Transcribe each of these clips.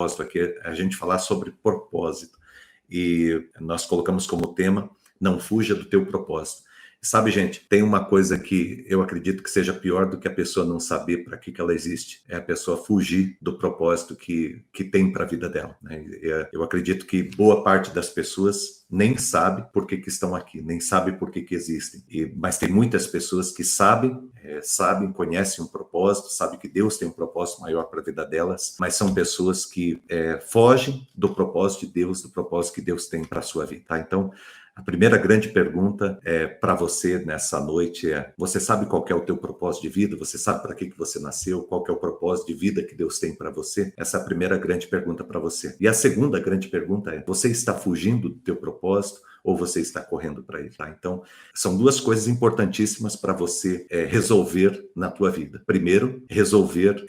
aqui é a gente falar sobre propósito. E nós colocamos como tema, não fuja do teu propósito. Sabe, gente, tem uma coisa que eu acredito que seja pior do que a pessoa não saber para que ela existe. É a pessoa fugir do propósito que tem para a vida dela, né? Eu acredito que boa parte das pessoas nem sabe por que estão aqui, nem sabe por que existem. Mas tem muitas pessoas que sabem, conhecem um propósito, sabem que Deus tem um propósito maior para a vida delas, mas são pessoas que fogem do propósito de Deus, do propósito que Deus tem para a sua vida, tá? Então, a primeira grande pergunta para você nessa noite é: você sabe qual que é o teu propósito de vida? Você sabe para que você nasceu? Qual que é o propósito de vida que Deus tem para você? Essa é a primeira grande pergunta para você. E a segunda grande pergunta é: você está fugindo do teu propósito ou você está correndo para ele? Tá? Então, são duas coisas importantíssimas para você resolver na tua vida. Primeiro, resolver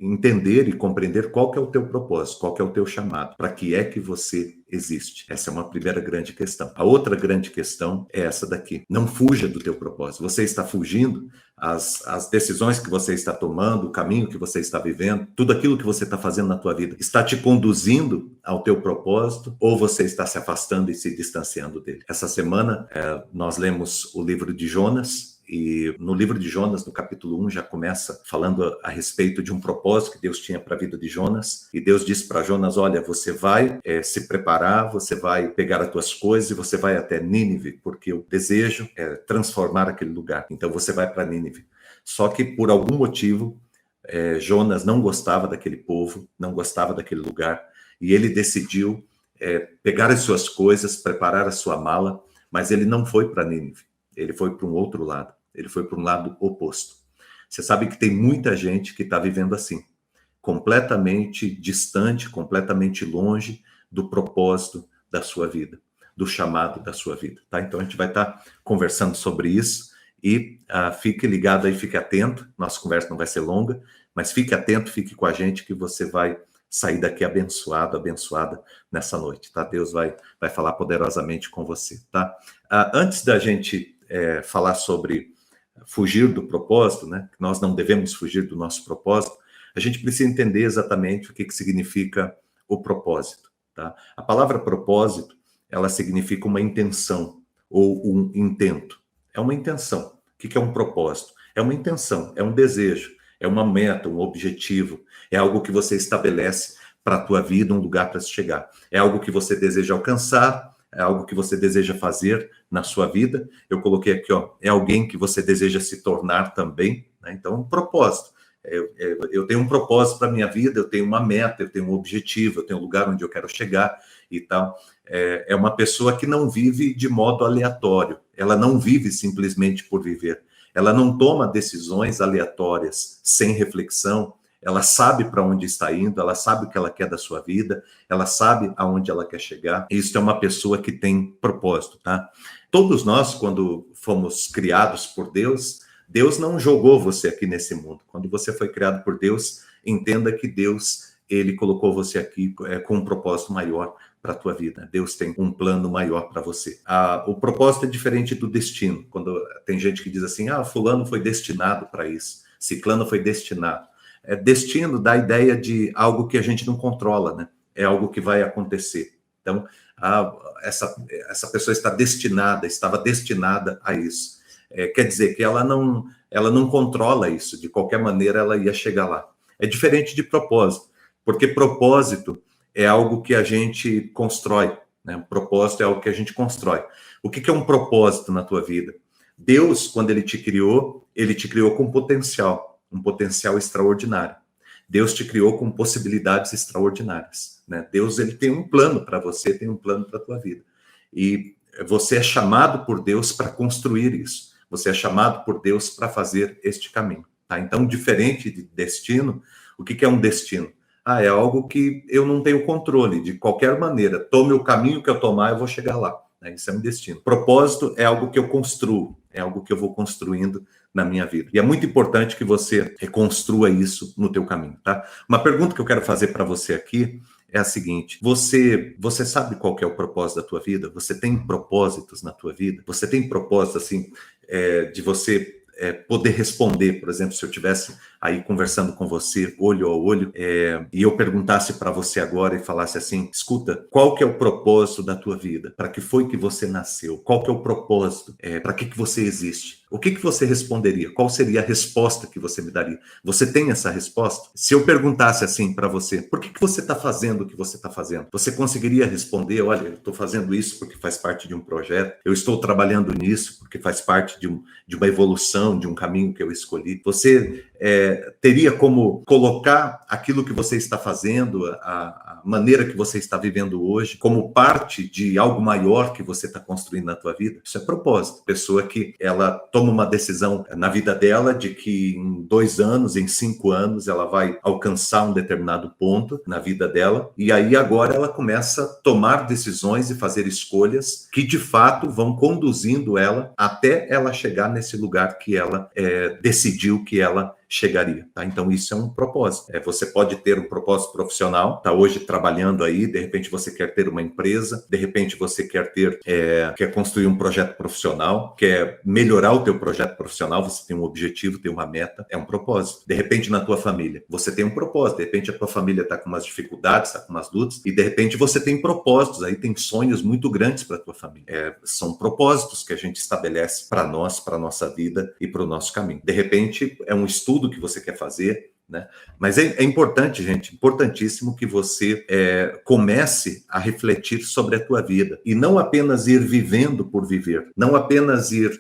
entender e compreender qual que é o teu propósito, qual que é o teu chamado, para que é que você existe. Essa é uma primeira grande questão. A outra grande questão é essa daqui. Não fuja do teu propósito. Você está fugindo, as decisões que você está tomando, o caminho que você está vivendo, tudo aquilo que você está fazendo na tua vida, está te conduzindo ao teu propósito ou você está se afastando e se distanciando dele? Essa semana nós lemos o livro de Jonas. E no livro de Jonas, no capítulo 1, já começa falando a respeito de um propósito que Deus tinha para a vida de Jonas. E Deus disse para Jonas: olha, você vai se preparar, você vai pegar as tuas coisas e você vai até Nínive, porque eu desejo transformar aquele lugar. Então você vai para Nínive. Só que por algum motivo, Jonas não gostava daquele povo, não gostava daquele lugar, e ele decidiu pegar as suas coisas, preparar a sua mala, mas ele não foi para Nínive. Ele foi para um outro lado, ele foi para um lado oposto. Você sabe que tem muita gente que está vivendo assim, completamente distante, completamente longe do propósito da sua vida, do chamado da sua vida, tá? Então a gente vai estar conversando sobre isso e fique ligado aí, fique atento. Nossa conversa não vai ser longa, mas fique atento, fique com a gente que você vai sair daqui abençoado, abençoada nessa noite, tá? Deus vai falar poderosamente com você, tá? Antes da gente falar sobre fugir do propósito, né? Nós não devemos fugir do nosso propósito. A gente precisa entender exatamente o que significa o propósito, tá? A palavra propósito, ela significa uma intenção ou um intento. É uma intenção. O que é um propósito? É uma intenção, é um desejo, é uma meta, um objetivo, é algo que você estabelece para a tua vida, um lugar para se chegar. É algo que você deseja alcançar, é algo que você deseja fazer na sua vida. Eu coloquei aqui, é alguém que você deseja se tornar também, né? Então, um propósito. Eu tenho um propósito para a minha vida, eu tenho uma meta, eu tenho um objetivo, eu tenho um lugar onde eu quero chegar e tal. É uma pessoa que não vive de modo aleatório, ela não vive simplesmente por viver. Ela não toma decisões aleatórias, sem reflexão. Ela sabe para onde está indo, ela sabe o que ela quer da sua vida, ela sabe aonde ela quer chegar. Isso é uma pessoa que tem propósito, tá? Todos nós, quando fomos criados por Deus, Deus não jogou você aqui nesse mundo. Quando você foi criado por Deus, entenda que Deus, ele colocou você aqui com um propósito maior para a tua vida. Deus tem um plano maior para você. O propósito é diferente do destino. Quando tem gente que diz assim, fulano foi destinado para isso, ciclano foi destinado. Destino dá a ideia de algo que a gente não controla, né? É algo que vai acontecer. Então, essa pessoa estava destinada a isso. Quer dizer que ela não controla isso, de qualquer maneira ela ia chegar lá. É diferente de propósito, porque propósito é algo que a gente constrói, né? Propósito é algo que a gente constrói. O que é um propósito na tua vida? Deus, quando ele te criou com potencial. Um potencial extraordinário. Deus te criou com possibilidades extraordinárias, né? Deus, ele tem um plano para você, tem um plano para a tua vida. E você é chamado por Deus para construir isso. Você é chamado por Deus para fazer este caminho, tá? Então, diferente de destino, o que é um destino? É algo que eu não tenho controle, de qualquer maneira. Tome o caminho que eu tomar, eu vou chegar lá. Isso é um destino. Propósito é algo que eu construo, é algo que eu vou construindo na minha vida. E é muito importante que você reconstrua isso no teu caminho, tá? Uma pergunta que eu quero fazer para você aqui é a seguinte: você sabe qual que é o propósito da tua vida? Você tem propósitos na tua vida? Você tem propósito, assim, de você poder responder, por exemplo, se eu tivesse aí conversando com você, olho a olho, e eu perguntasse para você agora e falasse assim, escuta, qual que é o propósito da tua vida? Para que foi que você nasceu? Qual que é o propósito? Para que você existe? O que você responderia? Qual seria a resposta que você me daria? Você tem essa resposta? Se eu perguntasse assim para você, por que você está fazendo o que você está fazendo? Você conseguiria responder, olha, eu estou fazendo isso porque faz parte de um projeto, eu estou trabalhando nisso porque faz parte de uma evolução, de um caminho que eu escolhi. Você teria como colocar aquilo que você está fazendo, a maneira que você está vivendo hoje, como parte de algo maior que você está construindo na tua vida? Isso é propósito. Pessoa que ela toma uma decisão na vida dela de que em 2 anos, em 5 anos, ela vai alcançar um determinado ponto na vida dela, e aí agora ela começa a tomar decisões e fazer escolhas que de fato vão conduzindo ela até ela chegar nesse lugar que ela decidiu que ela chegaria, tá? Então isso é um propósito. Você pode ter um propósito profissional, tá hoje trabalhando aí, de repente você quer ter uma empresa, de repente você quer construir um projeto profissional, quer melhorar o teu projeto profissional, você tem um objetivo, tem uma meta, é um propósito. De repente na tua família, você tem um propósito, de repente a tua família está com umas dificuldades, está com umas lutas, e de repente você tem propósitos, aí tem sonhos muito grandes para a tua família. São propósitos que a gente estabelece para nós, para a nossa vida e para o nosso caminho. De repente é um estudo que você quer fazer, né? Mas é importante, gente, importantíssimo que você comece a refletir sobre a tua vida e não apenas ir vivendo por viver, não apenas ir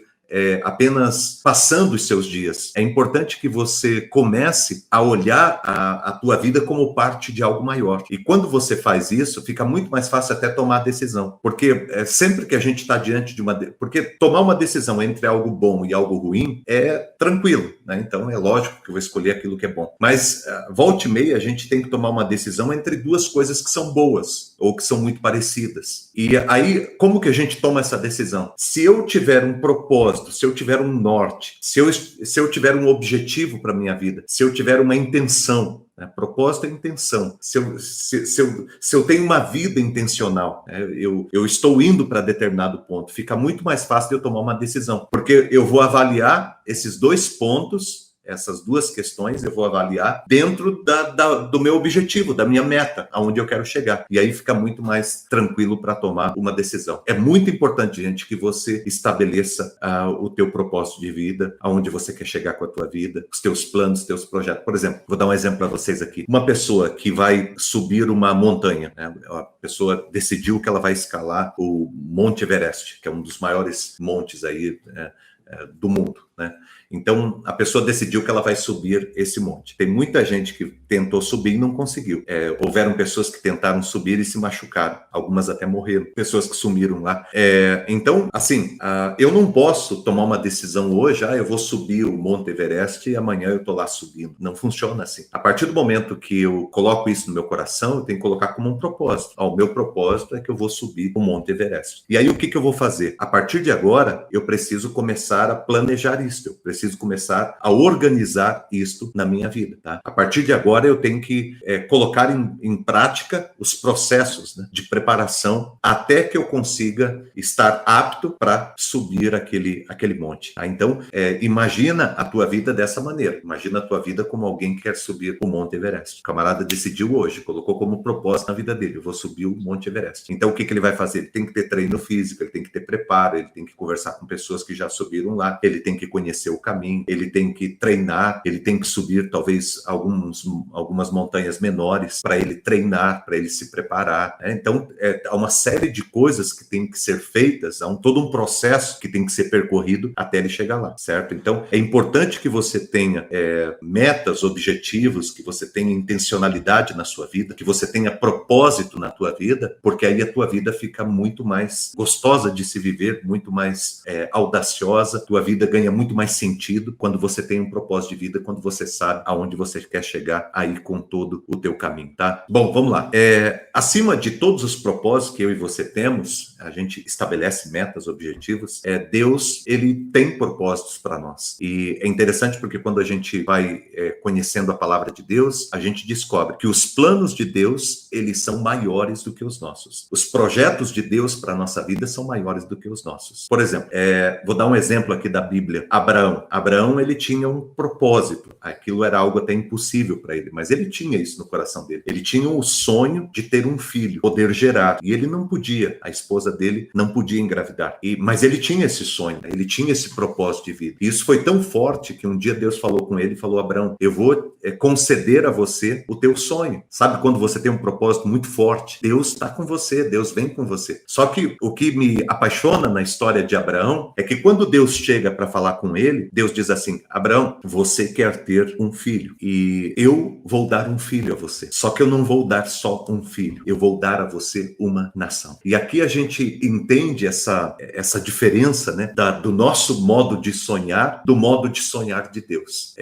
apenas passando os seus dias. É importante que você comece a olhar a tua vida como parte de algo maior. E quando você faz isso, fica muito mais fácil até tomar a decisão. Porque sempre que a gente está diante de porque tomar uma decisão entre algo bom e algo ruim é tranquilo, né? Então é lógico que eu vou escolher aquilo que é bom. Mas volta e meia a gente tem que tomar uma decisão entre duas coisas que são boas ou que são muito parecidas. E aí, como que a gente toma essa decisão? Se eu tiver um propósito, se eu tiver um norte, se eu tiver um objetivo para a minha vida, se eu tiver uma intenção, né? Propósito é intenção. Se eu tenho uma vida intencional, né? Eu estou indo para determinado ponto, fica muito mais fácil de eu tomar uma decisão, porque eu vou avaliar esses 2 pontos, essas 2 questões, eu vou avaliar dentro do meu objetivo, da minha meta, aonde eu quero chegar. E aí fica muito mais tranquilo para tomar uma decisão. É muito importante, gente, que você estabeleça o teu propósito de vida, aonde você quer chegar com a tua vida, os teus planos, os teus projetos. Por exemplo, vou dar um exemplo para vocês aqui. Uma pessoa que vai subir uma montanha, né? A pessoa decidiu que ela vai escalar o Monte Everest, que é um dos maiores montes aí, do mundo, né? Então, a pessoa decidiu que ela vai subir esse monte. Tem muita gente que tentou subir e não conseguiu. Houveram pessoas que tentaram subir e se machucaram. Algumas até morreram. Pessoas que sumiram lá. Então, assim, eu não posso tomar uma decisão hoje, eu vou subir o Monte Everest e amanhã eu estou lá subindo. Não funciona assim. A partir do momento que eu coloco isso no meu coração, eu tenho que colocar como um propósito. O meu propósito é que eu vou subir o Monte Everest. E aí, o que eu vou fazer? A partir de agora, eu preciso começar a planejar isso. Eu preciso começar a organizar isto na minha vida, tá? A partir de agora eu tenho que colocar em prática os processos, né, de preparação até que eu consiga estar apto para subir aquele monte, tá? Então, imagina a tua vida dessa maneira. Imagina a tua vida como alguém que quer subir o Monte Everest. O camarada decidiu hoje, colocou como propósito na vida dele, eu vou subir o Monte Everest. Então, o que ele vai fazer? Ele tem que ter treino físico, ele tem que ter preparo, ele tem que conversar com pessoas que já subiram lá, ele tem que conhecer o caminho, ele tem que treinar, ele tem que subir talvez algumas montanhas menores para ele treinar, para ele se preparar, né? Então, há uma série de coisas que tem que ser feitas, há todo um processo que tem que ser percorrido até ele chegar lá, certo? Então, é importante que você tenha metas, objetivos, que você tenha intencionalidade na sua vida, que você tenha propósito na tua vida, porque aí a tua vida fica muito mais gostosa de se viver, muito mais audaciosa, tua vida ganha muito mais sentido quando você tem um propósito de vida, quando você sabe aonde você quer chegar aí com todo o teu caminho, tá? Bom, vamos lá. Acima de todos os propósitos que eu e você temos, a gente estabelece metas, objetivos, Deus, ele tem propósitos para nós. E é interessante porque quando a gente vai conhecendo a palavra de Deus, a gente descobre que os planos de Deus, eles são maiores do que os nossos. Os projetos de Deus para a nossa vida são maiores do que os nossos. Por exemplo, vou dar um exemplo aqui da Bíblia. Abraão. Então, Abraão, ele tinha um propósito. Aquilo era algo até impossível para ele, mas ele tinha isso no coração dele. Ele tinha o sonho de ter um filho, poder gerar. E ele não podia, a esposa dele não podia engravidar. Mas ele tinha esse sonho, ele tinha esse propósito de vida. E isso foi tão forte que um dia Deus falou com ele e falou: Abraão, eu vou conceder a você o teu sonho. Sabe quando você tem um propósito muito forte? Deus está com você, Deus vem com você. Só que o que me apaixona na história de Abraão é que quando Deus chega para falar com ele, Deus diz assim: Abraão, você quer ter um filho e eu vou dar um filho a você. Só que eu não vou dar só um filho, eu vou dar a você uma nação. E aqui a gente entende essa diferença, né, do nosso modo de sonhar, do modo de sonhar de Deus.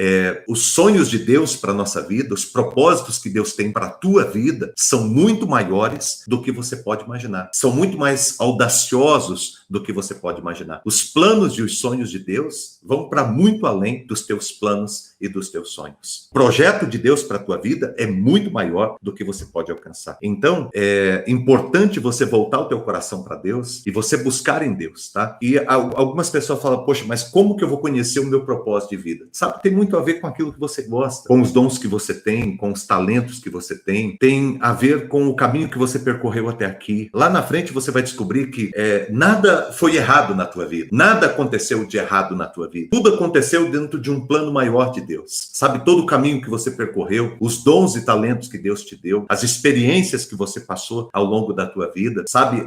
Os sonhos de Deus para a nossa vida, os propósitos que Deus tem para a tua vida são muito maiores do que você pode imaginar. São muito mais audaciosos do que você pode imaginar. Os planos e os sonhos de Deus vão para muito além dos teus planos e dos teus sonhos. O projeto de Deus para a tua vida é muito maior do que você pode alcançar. Então, é importante você voltar o teu coração para Deus e você buscar em Deus, tá? E algumas pessoas falam: poxa, mas como que eu vou conhecer o meu propósito de vida? Sabe, tem muito a ver com aquilo que você gosta, com os dons que você tem, com os talentos que você tem a ver com o caminho que você percorreu até aqui. Lá na frente você vai descobrir que nada foi errado na tua vida, nada aconteceu de errado na tua vida. Tudo aconteceu dentro de um plano maior de Deus. Sabe, todo o caminho que você percorreu, os dons e talentos que Deus te deu, as experiências que você passou ao longo da tua vida, sabe,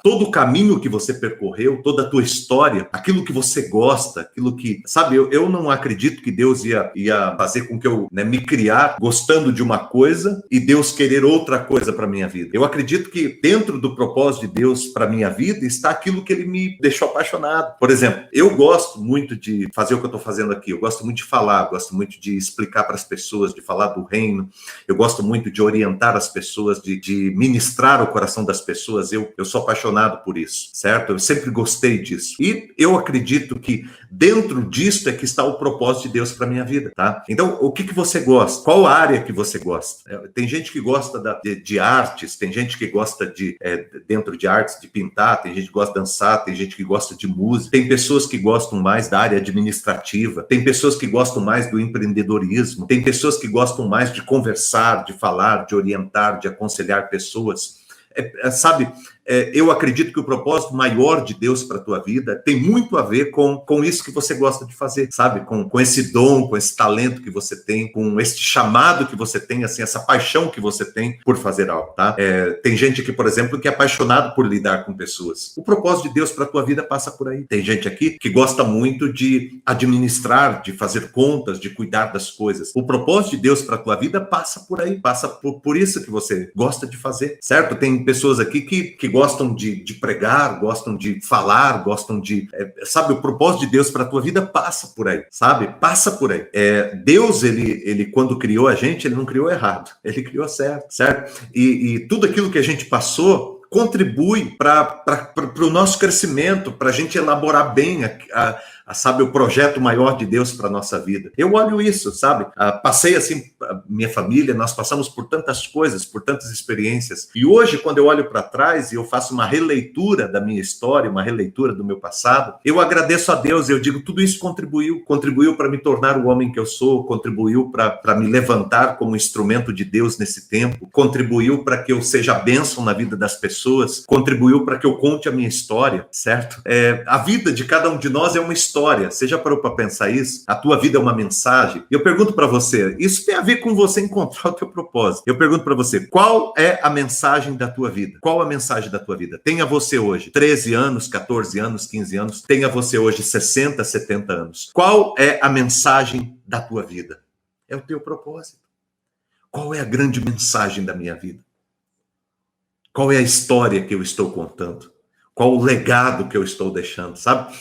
todo o caminho que você percorreu, toda a tua história, aquilo que você gosta, aquilo que, sabe, eu não acredito que Deus ia fazer com que eu, né, me criar gostando de uma coisa e Deus querer outra coisa para minha vida. Eu acredito que dentro do propósito de Deus para minha vida está aquilo que ele me deixou apaixonado. Por exemplo, eu gosto muito de fazer o que eu estou fazendo aqui, eu gosto muito de falar, gosto muito de explicar para as pessoas, de falar do reino, eu gosto muito de orientar as pessoas, de ministrar o coração das pessoas. Eu sou apaixonado por isso, certo? Eu sempre gostei disso. E eu acredito que dentro disso é que está o propósito de Deus para minha vida, tá? Então, o que você gosta? Qual área que você gosta? Tem gente que gosta de artes, tem gente que gosta dentro de artes, de pintar, tem gente que gosta de dançar, tem gente que gosta de música, tem pessoas que gostam mais da área administrativa, tem pessoas que gostam mais do empreendedorismo, tem pessoas que gostam mais de conversar, de falar, de orientar, de aconselhar pessoas. Sabe, eu acredito que o propósito maior de Deus para a tua vida tem muito a ver com isso que você gosta de fazer, sabe? Com esse dom, com esse talento que você tem, com esse chamado que você tem, assim, essa paixão que você tem por fazer algo, tá? Tem gente aqui, por exemplo, que é apaixonado por lidar com pessoas. O propósito de Deus para a tua vida passa por aí. Tem gente aqui que gosta muito de administrar, de fazer contas, de cuidar das coisas. O propósito de Deus para a tua vida passa por aí, passa por isso que você gosta de fazer, certo? Tem pessoas aqui que gostam de pregar, gostam de falar, gostam de... sabe, o propósito de Deus para a tua vida passa por aí, sabe? Passa por aí. Deus, ele quando criou a gente, ele não criou errado, ele criou certo? E tudo aquilo que a gente passou contribui para o nosso crescimento, para a gente elaborar bem sabe, o projeto maior de Deus para a nossa vida. Eu olho isso, sabe? Passei assim, minha família, nós passamos por tantas coisas, por tantas experiências. E hoje, quando eu olho para trás e eu faço uma releitura da minha história, uma releitura do meu passado, eu agradeço a Deus, eu digo, tudo isso contribuiu para me tornar o homem que eu sou, contribuiu para me levantar como instrumento de Deus nesse tempo, contribuiu para que eu seja bênção na vida das pessoas, contribuiu para que eu conte a minha história, certo? A vida de cada um de nós é uma história. Você já parou para pensar isso? A tua vida é uma mensagem? E eu pergunto para você, isso tem a ver com você encontrar o teu propósito. Eu pergunto para você, qual é a mensagem da tua vida? Qual a mensagem da tua vida? Tenha você hoje 13 anos, 14 anos, 15 anos, tenha você hoje 60, 70 anos. Qual é a mensagem da tua vida? É o teu propósito. Qual é a grande mensagem da minha vida? Qual é a história que eu estou contando? Qual o legado que eu estou deixando, sabe?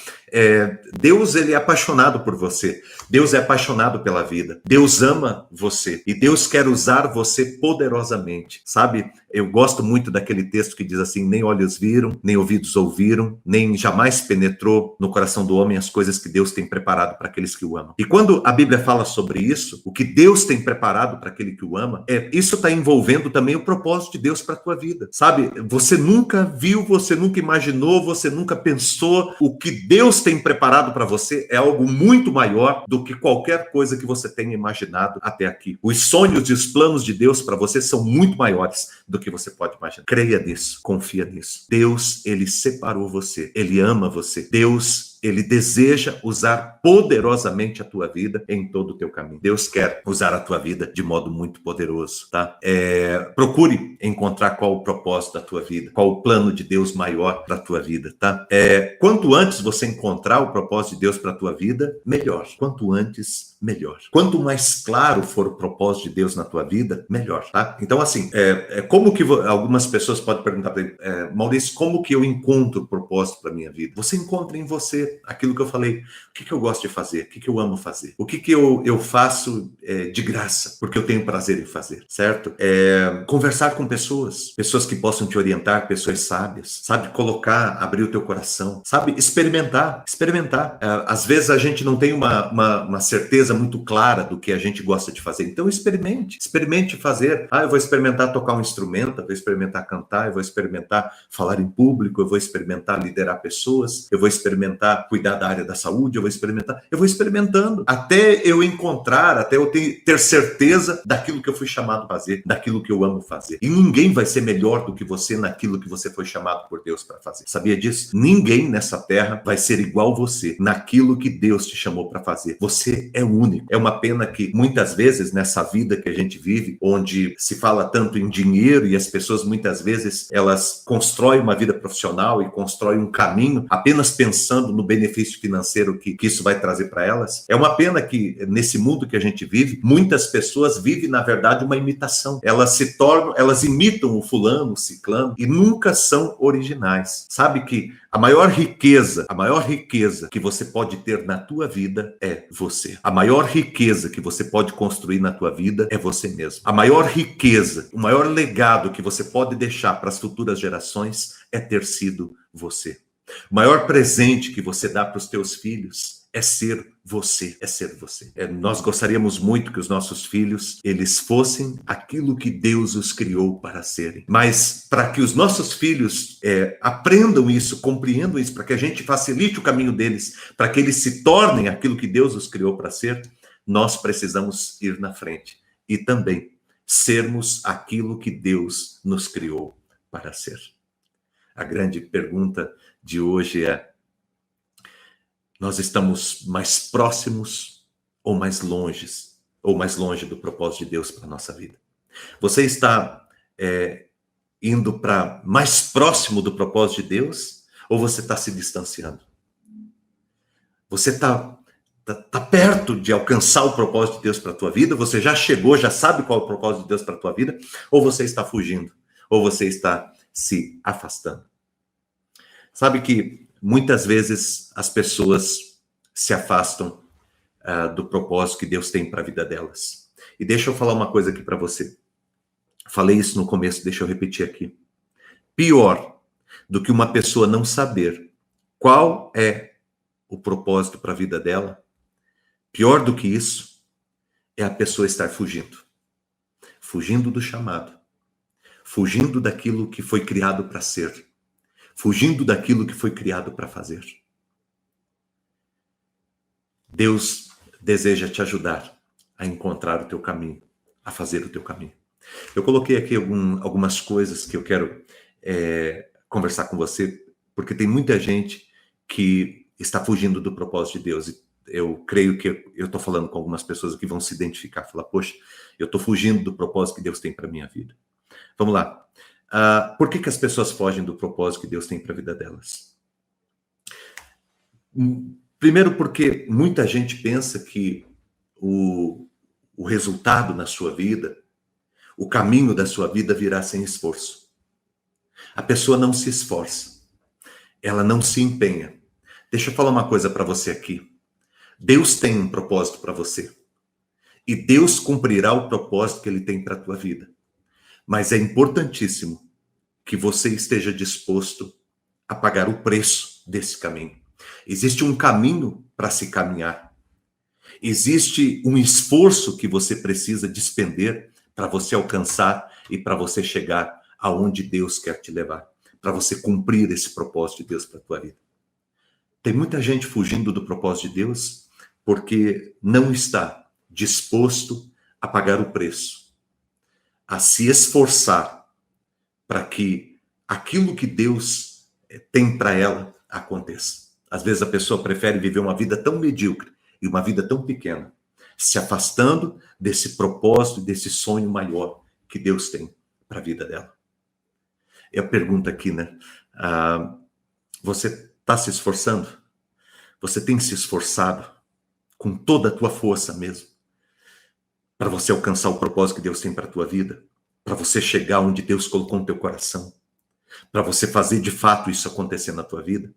Deus, ele é apaixonado por você. Deus é apaixonado pela vida. Deus ama você. E Deus quer usar você poderosamente, sabe? Eu gosto muito daquele texto que diz assim, nem olhos viram, nem ouvidos ouviram, nem jamais penetrou no coração do homem as coisas que Deus tem preparado para aqueles que o amam. E quando a Bíblia fala sobre isso, o que Deus tem preparado para aquele que o ama, isso está envolvendo também o propósito de Deus para a tua vida, sabe? Você nunca viu, você nunca imaginou, você nunca pensou o que Deus Deus tem preparado para você é algo muito maior do que qualquer coisa que você tenha imaginado até aqui. Os sonhos e os planos de Deus para você são muito maiores do que você pode imaginar. Creia nisso, confia nisso. Deus, ele separou você, ele ama você. Deus, ele deseja usar poderosamente a tua vida em todo o teu caminho. Deus quer usar a tua vida de modo muito poderoso, tá? Procure encontrar qual o propósito da tua vida, qual o plano de Deus maior para a tua vida, tá? Quanto antes você encontrar o propósito de Deus para a tua vida, melhor. Quanto antes, melhor. Quanto mais claro for o propósito de Deus na tua vida, melhor, tá? Então, assim, como que algumas pessoas podem perguntar para ele, Maurício, como que eu encontro o propósito para minha vida? Você encontra em você aquilo que eu falei. O que eu gosto de fazer? O que eu amo fazer? O que eu faço de graça? Porque eu tenho prazer em fazer, certo? Conversar com pessoas que possam te orientar, pessoas sábias, sabe? Abrir o teu coração, sabe? Experimentar. Às vezes a gente não tem uma certeza muito clara do que a gente gosta de fazer, então experimente fazer. Eu vou experimentar tocar um instrumento, eu vou experimentar cantar, eu vou experimentar falar em público, eu vou experimentar liderar pessoas, eu vou experimentar cuidar da área da saúde, eu vou experimentando, até eu encontrar, até eu ter certeza daquilo que eu fui chamado a fazer, daquilo que eu amo fazer. E ninguém vai ser melhor do que você naquilo que você foi chamado por Deus para fazer. Sabia disso? Ninguém nessa terra vai ser igual você naquilo que Deus te chamou para fazer. Você é único. É uma pena que muitas vezes nessa vida que a gente vive, onde se fala tanto em dinheiro e as pessoas muitas vezes elas constroem uma vida profissional e constroem um caminho apenas pensando no benefício financeiro que isso vai trazer para elas. É uma pena que nesse mundo que a gente vive, muitas pessoas vivem, na verdade, uma imitação. Elas imitam o fulano, o ciclano, e nunca são originais. Sabe que a maior riqueza que você pode ter na tua vida é você. A maior riqueza que você pode construir na tua vida é você mesmo. A maior riqueza, o maior legado que você pode deixar para as futuras gerações é ter sido você. O maior presente que você dá para os teus filhos é ser você, nós gostaríamos muito que os nossos filhos, eles fossem aquilo que Deus os criou para serem. Mas para que os nossos filhos aprendam isso, compreendam isso, para que a gente facilite o caminho deles, para que eles se tornem aquilo que Deus os criou para ser, nós precisamos ir na frente e também sermos aquilo que Deus nos criou para ser. A grande pergunta de hoje é: nós estamos mais próximos ou mais longe do propósito de Deus para a nossa vida? Você está indo para mais próximo do propósito de Deus ou você está se distanciando? Você está perto de alcançar o propósito de Deus para a tua vida? Você já chegou, já sabe qual é o propósito de Deus para a tua vida? Ou você está fugindo? Ou você está se afastando? Sabe que muitas vezes as pessoas se afastam do propósito que Deus tem para a vida delas. E deixa eu falar uma coisa aqui para você. Falei isso no começo, deixa eu repetir aqui. Pior do que uma pessoa não saber qual é o propósito para a vida dela, pior do que isso, é a pessoa estar fugindo. Fugindo do chamado. Fugindo daquilo que foi criado para ser. Fugindo daquilo que foi criado para fazer. Deus deseja te ajudar a encontrar o teu caminho, a fazer o teu caminho. Eu coloquei aqui algumas coisas que eu quero conversar com você, porque tem muita gente que está fugindo do propósito de Deus. E eu creio que eu estou falando com algumas pessoas que vão se identificar, falar, poxa, eu estou fugindo do propósito que Deus tem para a minha vida. Vamos lá. Por que as pessoas fogem do propósito que Deus tem para a vida delas? Primeiro porque muita gente pensa que o resultado na sua vida, o caminho da sua vida virá sem esforço. A pessoa não se esforça, ela não se empenha. Deixa eu falar uma coisa para você aqui. Deus tem um propósito para você. E Deus cumprirá o propósito que Ele tem para a tua vida. Mas é importantíssimo que você esteja disposto a pagar o preço desse caminho. Existe um caminho para se caminhar. Existe um esforço que você precisa despender para você alcançar e para você chegar aonde Deus quer te levar. Para você cumprir esse propósito de Deus para a tua vida. Tem muita gente fugindo do propósito de Deus porque não está disposto a pagar o preço, a se esforçar para que aquilo que Deus tem para ela aconteça. Às vezes a pessoa prefere viver uma vida tão medíocre e uma vida tão pequena, se afastando desse propósito, desse sonho maior que Deus tem para a vida dela. E a pergunta aqui, né? Você está se esforçando? Você tem se esforçado com toda a tua força mesmo para você alcançar o propósito que Deus tem para a tua vida? Para você chegar onde Deus colocou no teu coração? Para você fazer de fato isso acontecer na tua vida?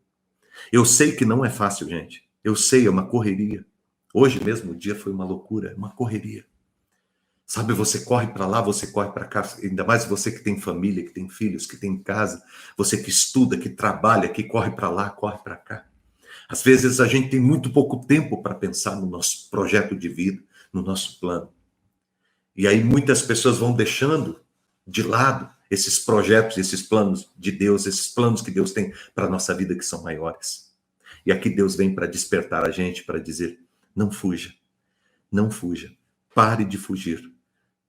Eu sei que não é fácil, gente. Eu sei, é uma correria. Hoje mesmo o dia foi uma loucura, uma correria. Sabe, você corre para lá, você corre para cá, ainda mais você que tem família, que tem filhos, que tem casa, você que estuda, que trabalha, que corre para lá, corre para cá. Às vezes a gente tem muito pouco tempo para pensar no nosso projeto de vida, no nosso plano. E aí muitas pessoas vão deixando de lado esses projetos, esses planos de Deus, esses planos que Deus tem para a nossa vida que são maiores. E aqui Deus vem para despertar a gente, para dizer, não fuja, não fuja, pare de fugir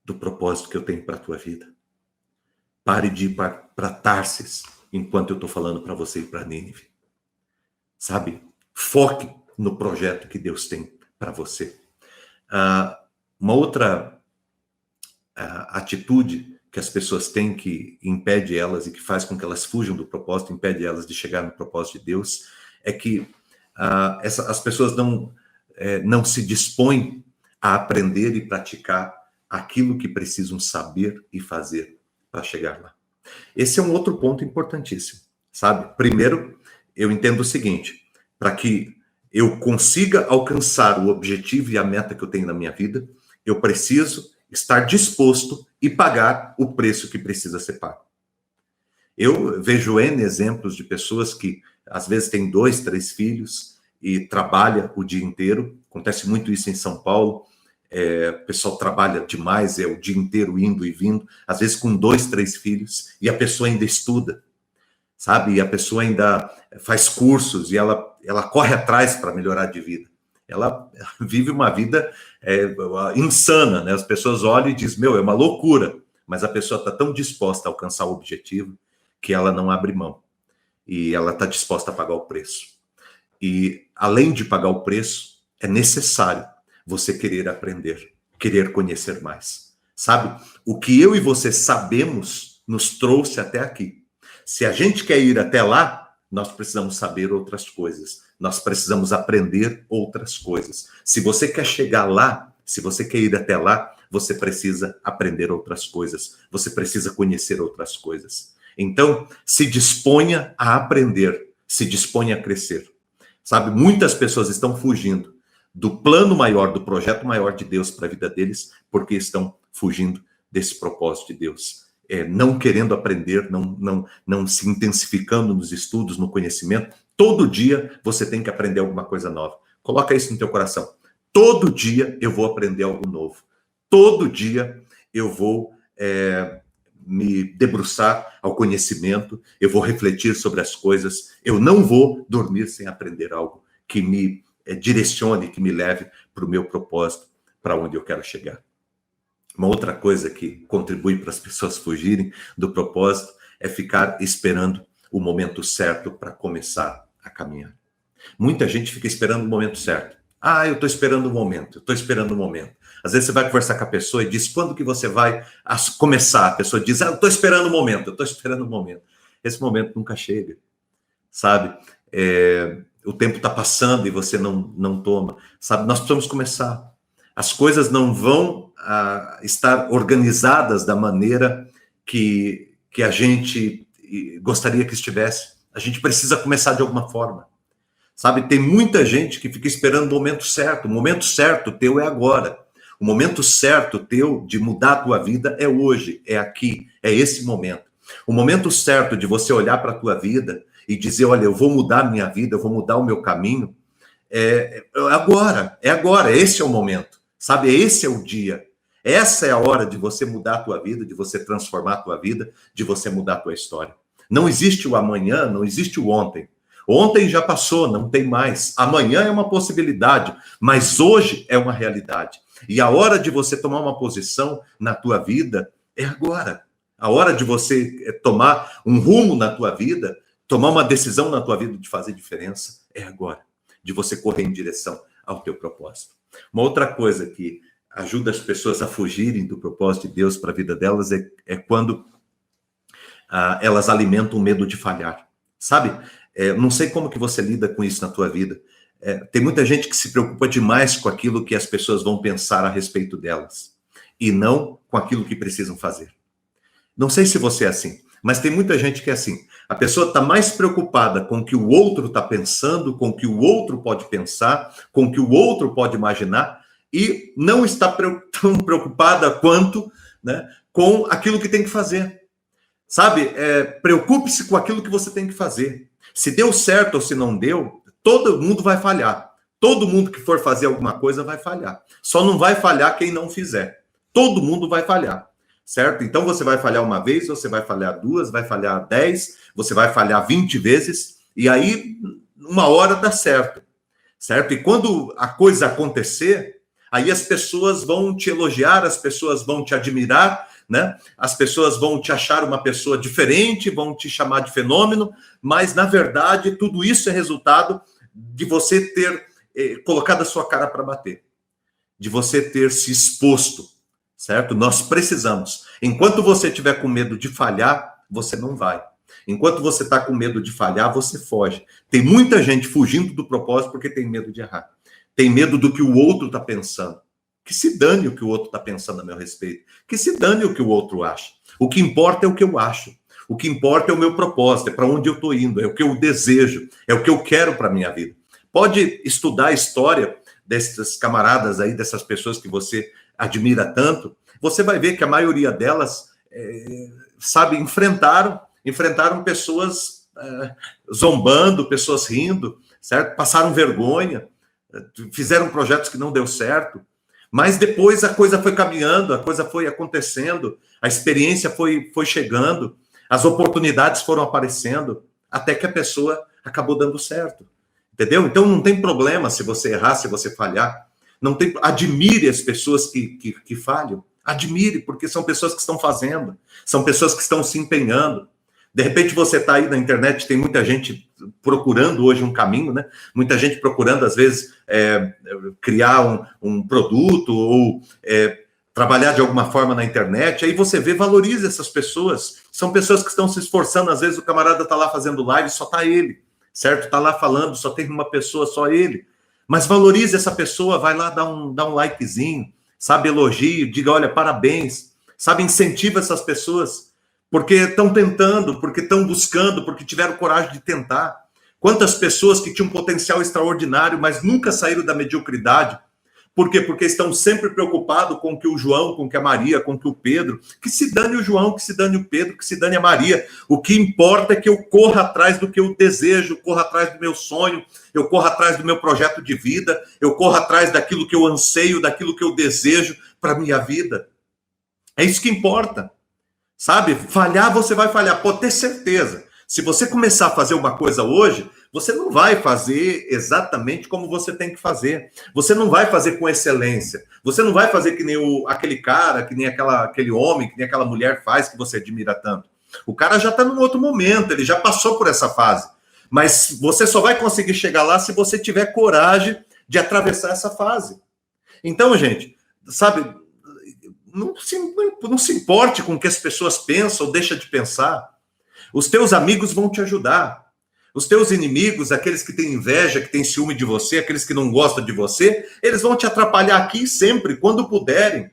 do propósito que eu tenho para a tua vida. Pare de ir para Tarsis, enquanto eu estou falando para você ir para Nínive. Sabe? Foque no projeto que Deus tem para você. Uma outra atitude que as pessoas têm que impede elas e que faz com que elas fujam do propósito, impede elas de chegar no propósito de Deus, é que as pessoas não se dispõem a aprender e praticar aquilo que precisam saber e fazer para chegar lá. Esse é um outro ponto importantíssimo, sabe? Primeiro, eu entendo o seguinte, para que eu consiga alcançar o objetivo e a meta que eu tenho na minha vida, eu preciso estar disposto e pagar o preço que precisa ser pago. Eu vejo N exemplos de pessoas que, às vezes, têm 2, 3 filhos e trabalha o dia inteiro. Acontece muito isso em São Paulo. O pessoal trabalha demais, o dia inteiro indo e vindo, às vezes com 2, 3 filhos, e a pessoa ainda estuda, sabe? E a pessoa ainda faz cursos e ela corre atrás para melhorar de vida. Ela vive uma vida insana, né? As pessoas olham e dizem, é uma loucura, mas a pessoa está tão disposta a alcançar o objetivo que ela não abre mão. E ela está disposta a pagar o preço. E, além de pagar o preço, é necessário você querer aprender, querer conhecer mais. Sabe? O que eu e você sabemos nos trouxe até aqui. Se a gente quer ir até lá, nós precisamos saber outras coisas. Nós precisamos aprender outras coisas. Se você quer chegar lá, se você quer ir até lá, você precisa aprender outras coisas. Você precisa conhecer outras coisas. Então, se disponha a aprender, se disponha a crescer. Sabe? Muitas pessoas estão fugindo do plano maior, do projeto maior de Deus para a vida deles, porque estão fugindo desse propósito de Deus. Não querendo aprender, não se intensificando nos estudos, no conhecimento. Todo dia você tem que aprender alguma coisa nova. Coloca isso no teu coração. Todo dia eu vou aprender algo novo. Todo dia eu vou me debruçar ao conhecimento, eu vou refletir sobre as coisas. Eu não vou dormir sem aprender algo que me direcione, que me leve para o meu propósito, para onde eu quero chegar. Uma outra coisa que contribui para as pessoas fugirem do propósito é ficar esperando o momento certo para começar a caminhar. Muita gente fica esperando o momento certo. Eu estou esperando o momento, eu estou esperando o momento. Às vezes você vai conversar com a pessoa e diz, quando que você vai começar? A pessoa diz, eu estou esperando o momento, eu estou esperando o momento. Esse momento nunca chega, sabe? O tempo está passando e você não toma, sabe? Nós precisamos começar. As coisas não vão estar organizadas da maneira que a gente gostaria que estivesse. A gente precisa começar de alguma forma. Sabe, tem muita gente que fica esperando o momento certo. O momento certo teu é agora. O momento certo teu de mudar a tua vida é hoje, é aqui, é esse momento. O momento certo de você olhar para a tua vida e dizer, olha, eu vou mudar a minha vida, eu vou mudar o meu caminho, é agora, esse é o momento. Sabe, esse é o dia. Essa é a hora de você mudar a tua vida, de você transformar a tua vida, de você mudar a tua história. Não existe o amanhã, não existe o ontem. Ontem já passou, não tem mais. Amanhã é uma possibilidade, mas hoje é uma realidade. E a hora de você tomar uma posição na tua vida é agora. A hora de você tomar um rumo na tua vida, tomar uma decisão na tua vida de fazer diferença, é agora. De você correr em direção ao teu propósito. Uma outra coisa que ajuda as pessoas a fugirem do propósito de Deus para a vida delas é quando elas alimentam o medo de falhar. Sabe? Não sei como que você lida com isso na tua vida. Tem muita gente que se preocupa demais com aquilo que as pessoas vão pensar a respeito delas e não com aquilo que precisam fazer. Não sei se você é assim, mas tem muita gente que é assim. A pessoa está mais preocupada com o que o outro está pensando, com o que o outro pode pensar, com o que o outro pode imaginar, e não está tão preocupada quanto, né, com aquilo que tem que fazer. Sabe? Preocupe-se com aquilo que você tem que fazer. Se deu certo ou se não deu, todo mundo vai falhar. Todo mundo que for fazer alguma coisa vai falhar. Só não vai falhar quem não fizer. Todo mundo vai falhar. Certo? Então você vai falhar uma vez, você vai falhar duas, vai falhar 10, você vai falhar 20 vezes, e aí uma hora dá certo. Certo? E quando a coisa acontecer, aí as pessoas vão te elogiar, as pessoas vão te admirar, né? As pessoas vão te achar uma pessoa diferente, vão te chamar de fenômeno, mas na verdade tudo isso é resultado de você ter colocado a sua cara para bater, de você ter se exposto, certo? Nós precisamos. Enquanto você estiver com medo de falhar, você não vai. Enquanto você está com medo de falhar, você foge. Tem muita gente fugindo do propósito porque tem medo de errar. Tem medo do que o outro está pensando. Que se dane o que o outro está pensando a meu respeito. Que se dane o que o outro acha. O que importa é o que eu acho. O que importa é o meu propósito, é para onde eu estou indo, é o que eu desejo, é o que eu quero para a minha vida. Pode estudar a história desses camaradas aí, dessas pessoas que você admira tanto, você vai ver que a maioria delas, sabe, enfrentaram pessoas zombando, pessoas rindo, certo? Passaram vergonha, fizeram projetos que não deu certo, mas depois a coisa foi caminhando, a coisa foi acontecendo, a experiência foi chegando, as oportunidades foram aparecendo, até que a pessoa acabou dando certo. Entendeu? Então não tem problema se você errar, se você falhar. Não tem, admire as pessoas que falham. Admire, porque são pessoas que estão fazendo, são pessoas que estão se empenhando. De repente você está aí na internet, tem muita gente procurando hoje um caminho, né? Muita gente procurando, às vezes, criar um produto ou trabalhar de alguma forma na internet. Aí você vê, valoriza essas pessoas. São pessoas que estão se esforçando. Às vezes o camarada está lá fazendo live, só está ele, certo? Está lá falando, só tem uma pessoa, só ele. Mas valorize essa pessoa, vai lá dar um likezinho, sabe, elogio, diga, olha, parabéns, sabe, incentiva essas pessoas, porque estão tentando, porque estão buscando, porque tiveram coragem de tentar. Quantas pessoas que tinham um potencial extraordinário, mas nunca saíram da mediocridade. Por quê? Porque estão sempre preocupados com que o João, com que a Maria, com que o Pedro, que se dane o João, que se dane o Pedro, que se dane a Maria. O que importa é que eu corra atrás do que eu desejo, corra atrás do meu sonho, eu corro atrás do meu projeto de vida, eu corro atrás daquilo que eu anseio, daquilo que eu desejo para a minha vida. É isso que importa. Sabe? Falhar, você vai falhar. Pode ter certeza. Se você começar a fazer uma coisa hoje, você não vai fazer exatamente como você tem que fazer. Você não vai fazer com excelência. Você não vai fazer que nem aquele cara, que nem aquele homem, que nem aquela mulher faz, que você admira tanto. O cara já está num outro momento, ele já passou por essa fase. Mas você só vai conseguir chegar lá se você tiver coragem de atravessar essa fase. Então, gente, sabe, não se importe com o que as pessoas pensam ou deixam de pensar. Os teus amigos vão te ajudar. Os teus inimigos, aqueles que têm inveja, que têm ciúme de você, aqueles que não gostam de você, eles vão te atrapalhar aqui sempre, quando puderem.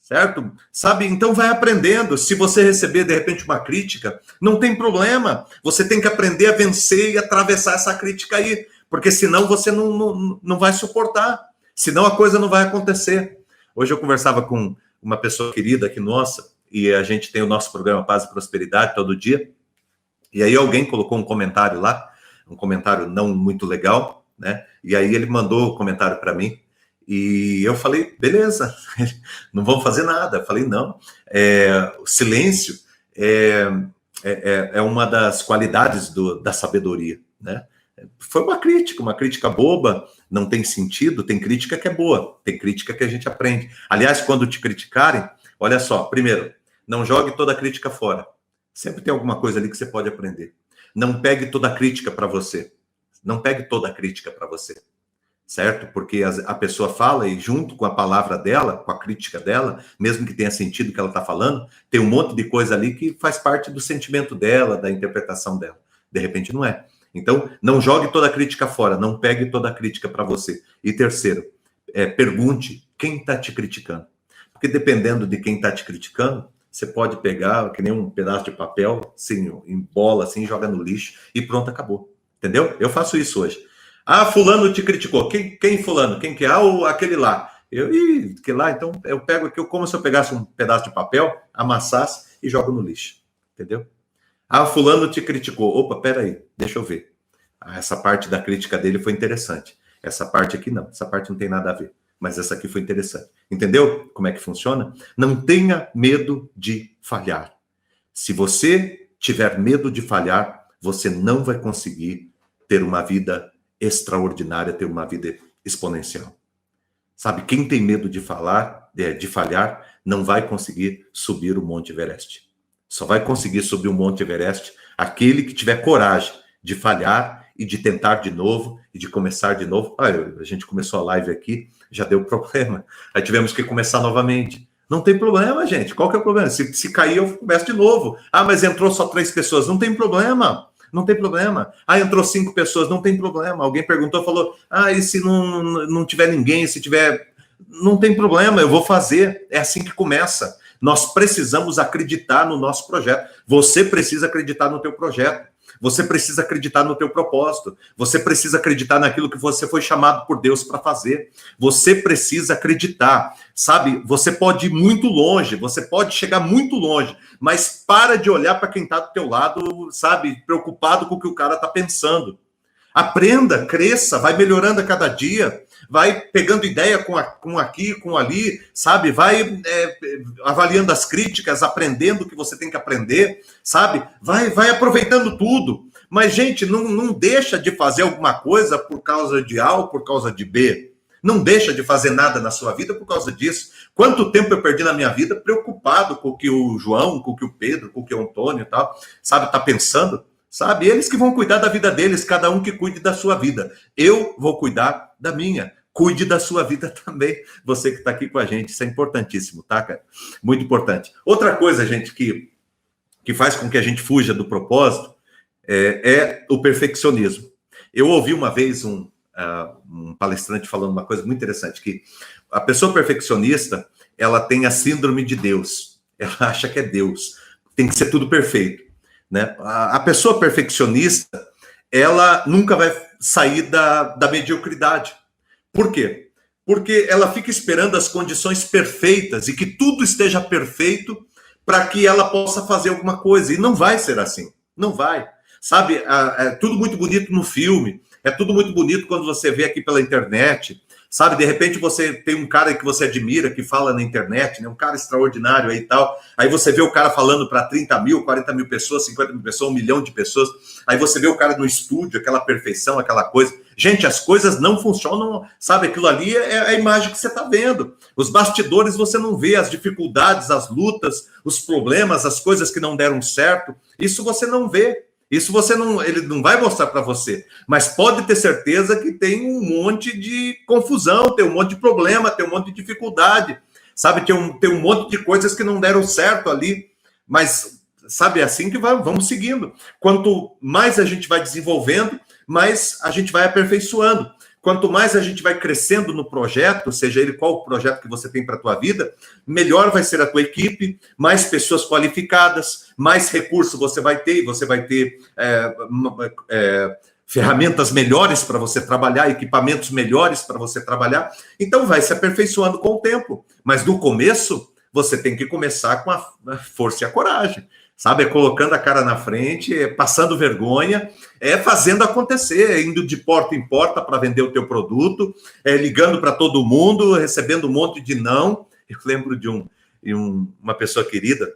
Certo? Sabe? Então vai aprendendo. Se você receber, de repente, uma crítica, não tem problema. Você tem que aprender a vencer e atravessar essa crítica aí. Porque senão você não vai suportar. Senão a coisa não vai acontecer. Hoje eu conversava com uma pessoa querida aqui nossa, e a gente tem o nosso programa Paz e Prosperidade todo dia. E aí alguém colocou um comentário lá, um comentário não muito legal, né? E aí ele mandou o comentário para mim. E eu falei, beleza, não vamos fazer nada. Eu falei, não, o silêncio é uma das qualidades da sabedoria, né? Foi uma crítica boba, não tem sentido, tem crítica que é boa, tem crítica que a gente aprende. Aliás, quando te criticarem, olha só, primeiro, não jogue toda a crítica fora. Sempre tem alguma coisa ali que você pode aprender. Não pegue toda a crítica para você. Não pegue toda a crítica para você. Certo? Porque a pessoa fala e junto com a palavra dela, com a crítica dela, mesmo que tenha sentido o que ela está falando, tem um monte de coisa ali que faz parte do sentimento dela, da interpretação dela. De repente não é. Então, não jogue toda a crítica fora, não pegue toda a crítica para você. E terceiro, pergunte quem está te criticando. Porque dependendo de quem está te criticando, você pode pegar, que nem um pedaço de papel, assim, embola, assim, joga no lixo e pronto, acabou. Entendeu? Eu faço isso hoje. Ah, fulano te criticou. Quem fulano? Quem que é? Ah, aquele lá. Que lá, então eu pego aqui, como se eu pegasse um pedaço de papel, amassasse e jogo no lixo. Entendeu? Ah, fulano te criticou. Opa, peraí, deixa eu ver. Ah, essa parte da crítica dele foi interessante. Essa parte aqui não. Essa parte não tem nada a ver. Mas essa aqui foi interessante. Entendeu como é que funciona? Não tenha medo de falhar. Se você tiver medo de falhar, você não vai conseguir ter uma vida extraordinária, ter uma vida exponencial. Sabe, quem tem medo de falhar, não vai conseguir subir o Monte Everest. Só vai conseguir subir o Monte Everest aquele que tiver coragem de falhar e de tentar de novo e de começar de novo. A gente começou a live aqui, já deu problema. Aí tivemos que começar novamente. Não tem problema, gente. Qual que é o problema? Se cair, eu começo de novo. Ah, mas entrou só 3 pessoas. Não tem problema. Não tem problema. Ah, entrou 5 pessoas. Não tem problema. Alguém perguntou, falou, e se não tiver ninguém, se tiver... Não tem problema, eu vou fazer. É assim que começa. Nós precisamos acreditar no nosso projeto. Você precisa acreditar no teu projeto. Você precisa acreditar no teu propósito. Você precisa acreditar naquilo que você foi chamado por Deus para fazer. Você precisa acreditar. Sabe, você pode ir muito longe, você pode chegar muito longe, mas para de olhar para quem está do teu lado, sabe, preocupado com o que o cara está pensando. Aprenda, cresça, vai melhorando a cada dia, vai pegando ideia com aqui, com ali, sabe? Vai avaliando as críticas, aprendendo o que você tem que aprender, sabe? Vai aproveitando tudo. Mas, gente, não deixa de fazer alguma coisa por causa de A ou por causa de B. Não deixa de fazer nada na sua vida por causa disso. Quanto tempo eu perdi na minha vida preocupado com o que o João, com o que o Pedro, com o que o Antônio e tal, sabe, tá pensando? Sabe? Eles que vão cuidar da vida deles, cada um que cuide da sua vida. Eu vou cuidar da minha. Cuide da sua vida também, você que está aqui com a gente. Isso é importantíssimo, tá, cara? Muito importante. Outra coisa, gente, que faz com que a gente fuja do propósito é o perfeccionismo. Eu ouvi uma vez um palestrante falando uma coisa muito interessante, que a pessoa perfeccionista, ela tem a síndrome de Deus. Ela acha que é Deus. Tem que ser tudo perfeito. Né? A pessoa perfeccionista, ela nunca vai sair da mediocridade. Por quê? Porque ela fica esperando as condições perfeitas e que tudo esteja perfeito para que ela possa fazer alguma coisa. E não vai ser assim. Não vai. Sabe, é tudo muito bonito no filme, é tudo muito bonito quando você vê aqui pela internet. Sabe, de repente você tem um cara que você admira, que fala na internet, né? Um cara extraordinário aí e tal. Aí você vê o cara falando para 30 mil, 40 mil pessoas, 50 mil pessoas, 1 milhão de pessoas. Aí você vê o cara no estúdio, aquela perfeição, aquela coisa. Gente, as coisas não funcionam, sabe? Aquilo ali é a imagem que você está vendo. Os bastidores você não vê, as dificuldades, as lutas, os problemas, as coisas que não deram certo. Isso você não vê. Isso ele não vai mostrar para você, mas pode ter certeza que tem um monte de confusão, tem um monte de problema, tem um monte de dificuldade, sabe? Tem um monte de coisas que não deram certo ali, mas sabe, é assim que vamos seguindo. Quanto mais a gente vai desenvolvendo, mais a gente vai aperfeiçoando. Quanto mais a gente vai crescendo no projeto, seja ele qual o projeto que você tem para a tua vida, melhor vai ser a tua equipe, mais pessoas qualificadas, mais recursos você vai ter, e você vai ter ferramentas melhores para você trabalhar, equipamentos melhores para você trabalhar. Então vai se aperfeiçoando com o tempo. Mas no começo, você tem que começar com a força e a coragem. Sabe, colocando a cara na frente, passando vergonha, fazendo acontecer, indo de porta em porta para vender o teu produto, ligando para todo mundo, recebendo um monte de não. Eu lembro de uma pessoa querida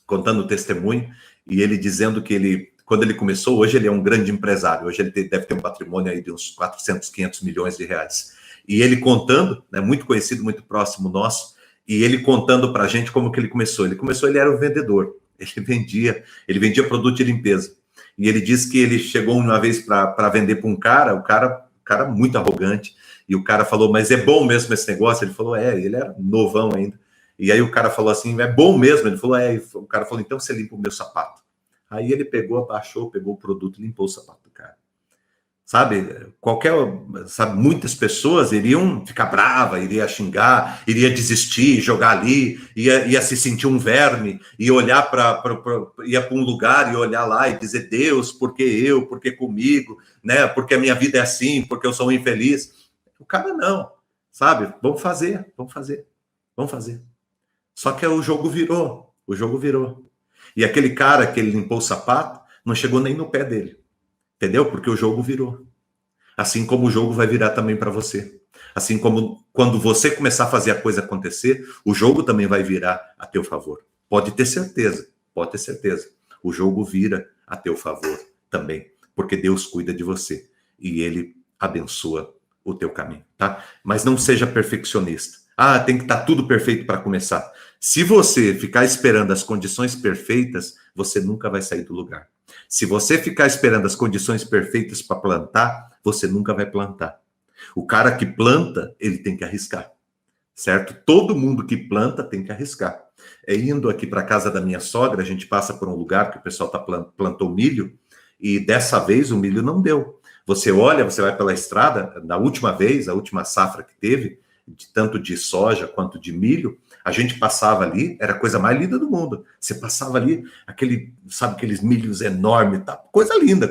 contando o testemunho, e ele dizendo que ele quando ele começou, hoje ele é um grande empresário, hoje ele deve ter um patrimônio aí de uns 400, 500 milhões de reais. E ele contando, né, muito conhecido, muito próximo nosso, e ele contando para a gente como que ele começou. Ele era um vendedor, ele vendia produto de limpeza. E ele disse que ele chegou uma vez para vender para um cara, o cara muito arrogante, e o cara falou, mas é bom mesmo esse negócio? Ele falou, ele era novão ainda. E aí o cara falou assim, é bom mesmo? Ele falou, o cara falou, então você limpa o meu sapato. Aí ele pegou, abaixou, pegou o produto, limpou o sapato do cara. Sabe, muitas pessoas iriam ficar bravas, iria xingar, iria desistir, jogar ali, ia se sentir um verme, ia olhar ia para um lugar e olhar lá e dizer, Deus, por que eu, por que comigo, né? Porque a minha vida é assim, porque eu sou um infeliz. O cara não, sabe? Vamos fazer. Só que o jogo virou. E aquele cara que ele limpou o sapato não chegou nem no pé dele. Entendeu? Porque o jogo virou. Assim como o jogo vai virar também para você. Assim como quando você começar a fazer a coisa acontecer, o jogo também vai virar a teu favor. Pode ter certeza. O jogo vira a teu favor também. Porque Deus cuida de você. E Ele abençoa o teu caminho, tá? Mas não seja perfeccionista. Tem que estar tudo perfeito para começar. Se você ficar esperando as condições perfeitas, você nunca vai sair do lugar. Se você ficar esperando as condições perfeitas para plantar, você nunca vai plantar. O cara que planta, ele tem que arriscar, certo? Todo mundo que planta tem que arriscar. Indo aqui para a casa da minha sogra, a gente passa por um lugar que o pessoal plantou milho, e dessa vez o milho não deu. Você olha, você vai pela estrada, da última vez, a última safra que teve, tanto de soja quanto de milho, a gente passava ali, era a coisa mais linda do mundo. Você passava ali, aqueles milhos enormes, tá? Coisa linda.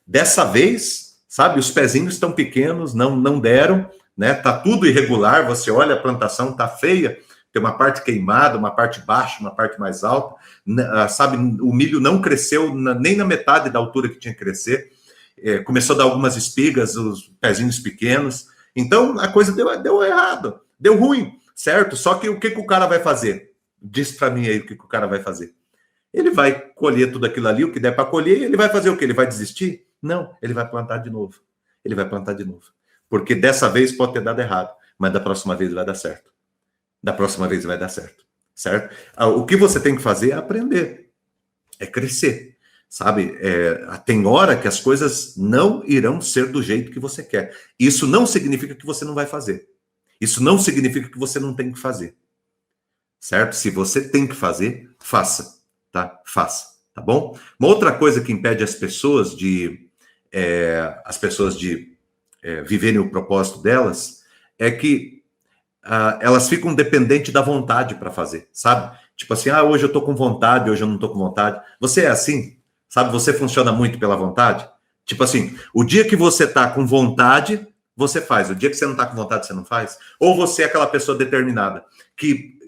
Dessa vez, sabe, os pezinhos estão pequenos, não deram, né? Tá tudo irregular, você olha a plantação, tá feia, tem uma parte queimada, uma parte baixa, uma parte mais alta, sabe, o milho não cresceu nem na metade da altura que tinha que crescer, começou a dar algumas espigas, os pezinhos pequenos, então a coisa deu errado, deu ruim. Certo? Só que o que o cara vai fazer? Diz para mim aí o que o cara vai fazer. Ele vai colher tudo aquilo ali, o que der para colher, e ele vai fazer o quê? Ele vai desistir? Não, ele vai plantar de novo. Porque dessa vez pode ter dado errado, mas da próxima vez vai dar certo. Certo? O que você tem que fazer é aprender, é crescer, sabe? Tem hora que as coisas não irão ser do jeito que você quer. Isso não significa que você não vai fazer. Isso não significa que você não tem que fazer, certo? Se você tem que fazer, faça, tá? Tá bom? Uma outra coisa que impede as pessoas de viverem o propósito delas é que elas ficam dependentes da vontade para fazer, sabe? Tipo assim, hoje eu tô com vontade, hoje eu não tô com vontade. Você é assim, sabe? Você funciona muito pela vontade. Tipo assim, o dia que você tá com vontade, você faz. O dia que você não está com vontade, você não faz. Ou você é aquela pessoa determinada, que,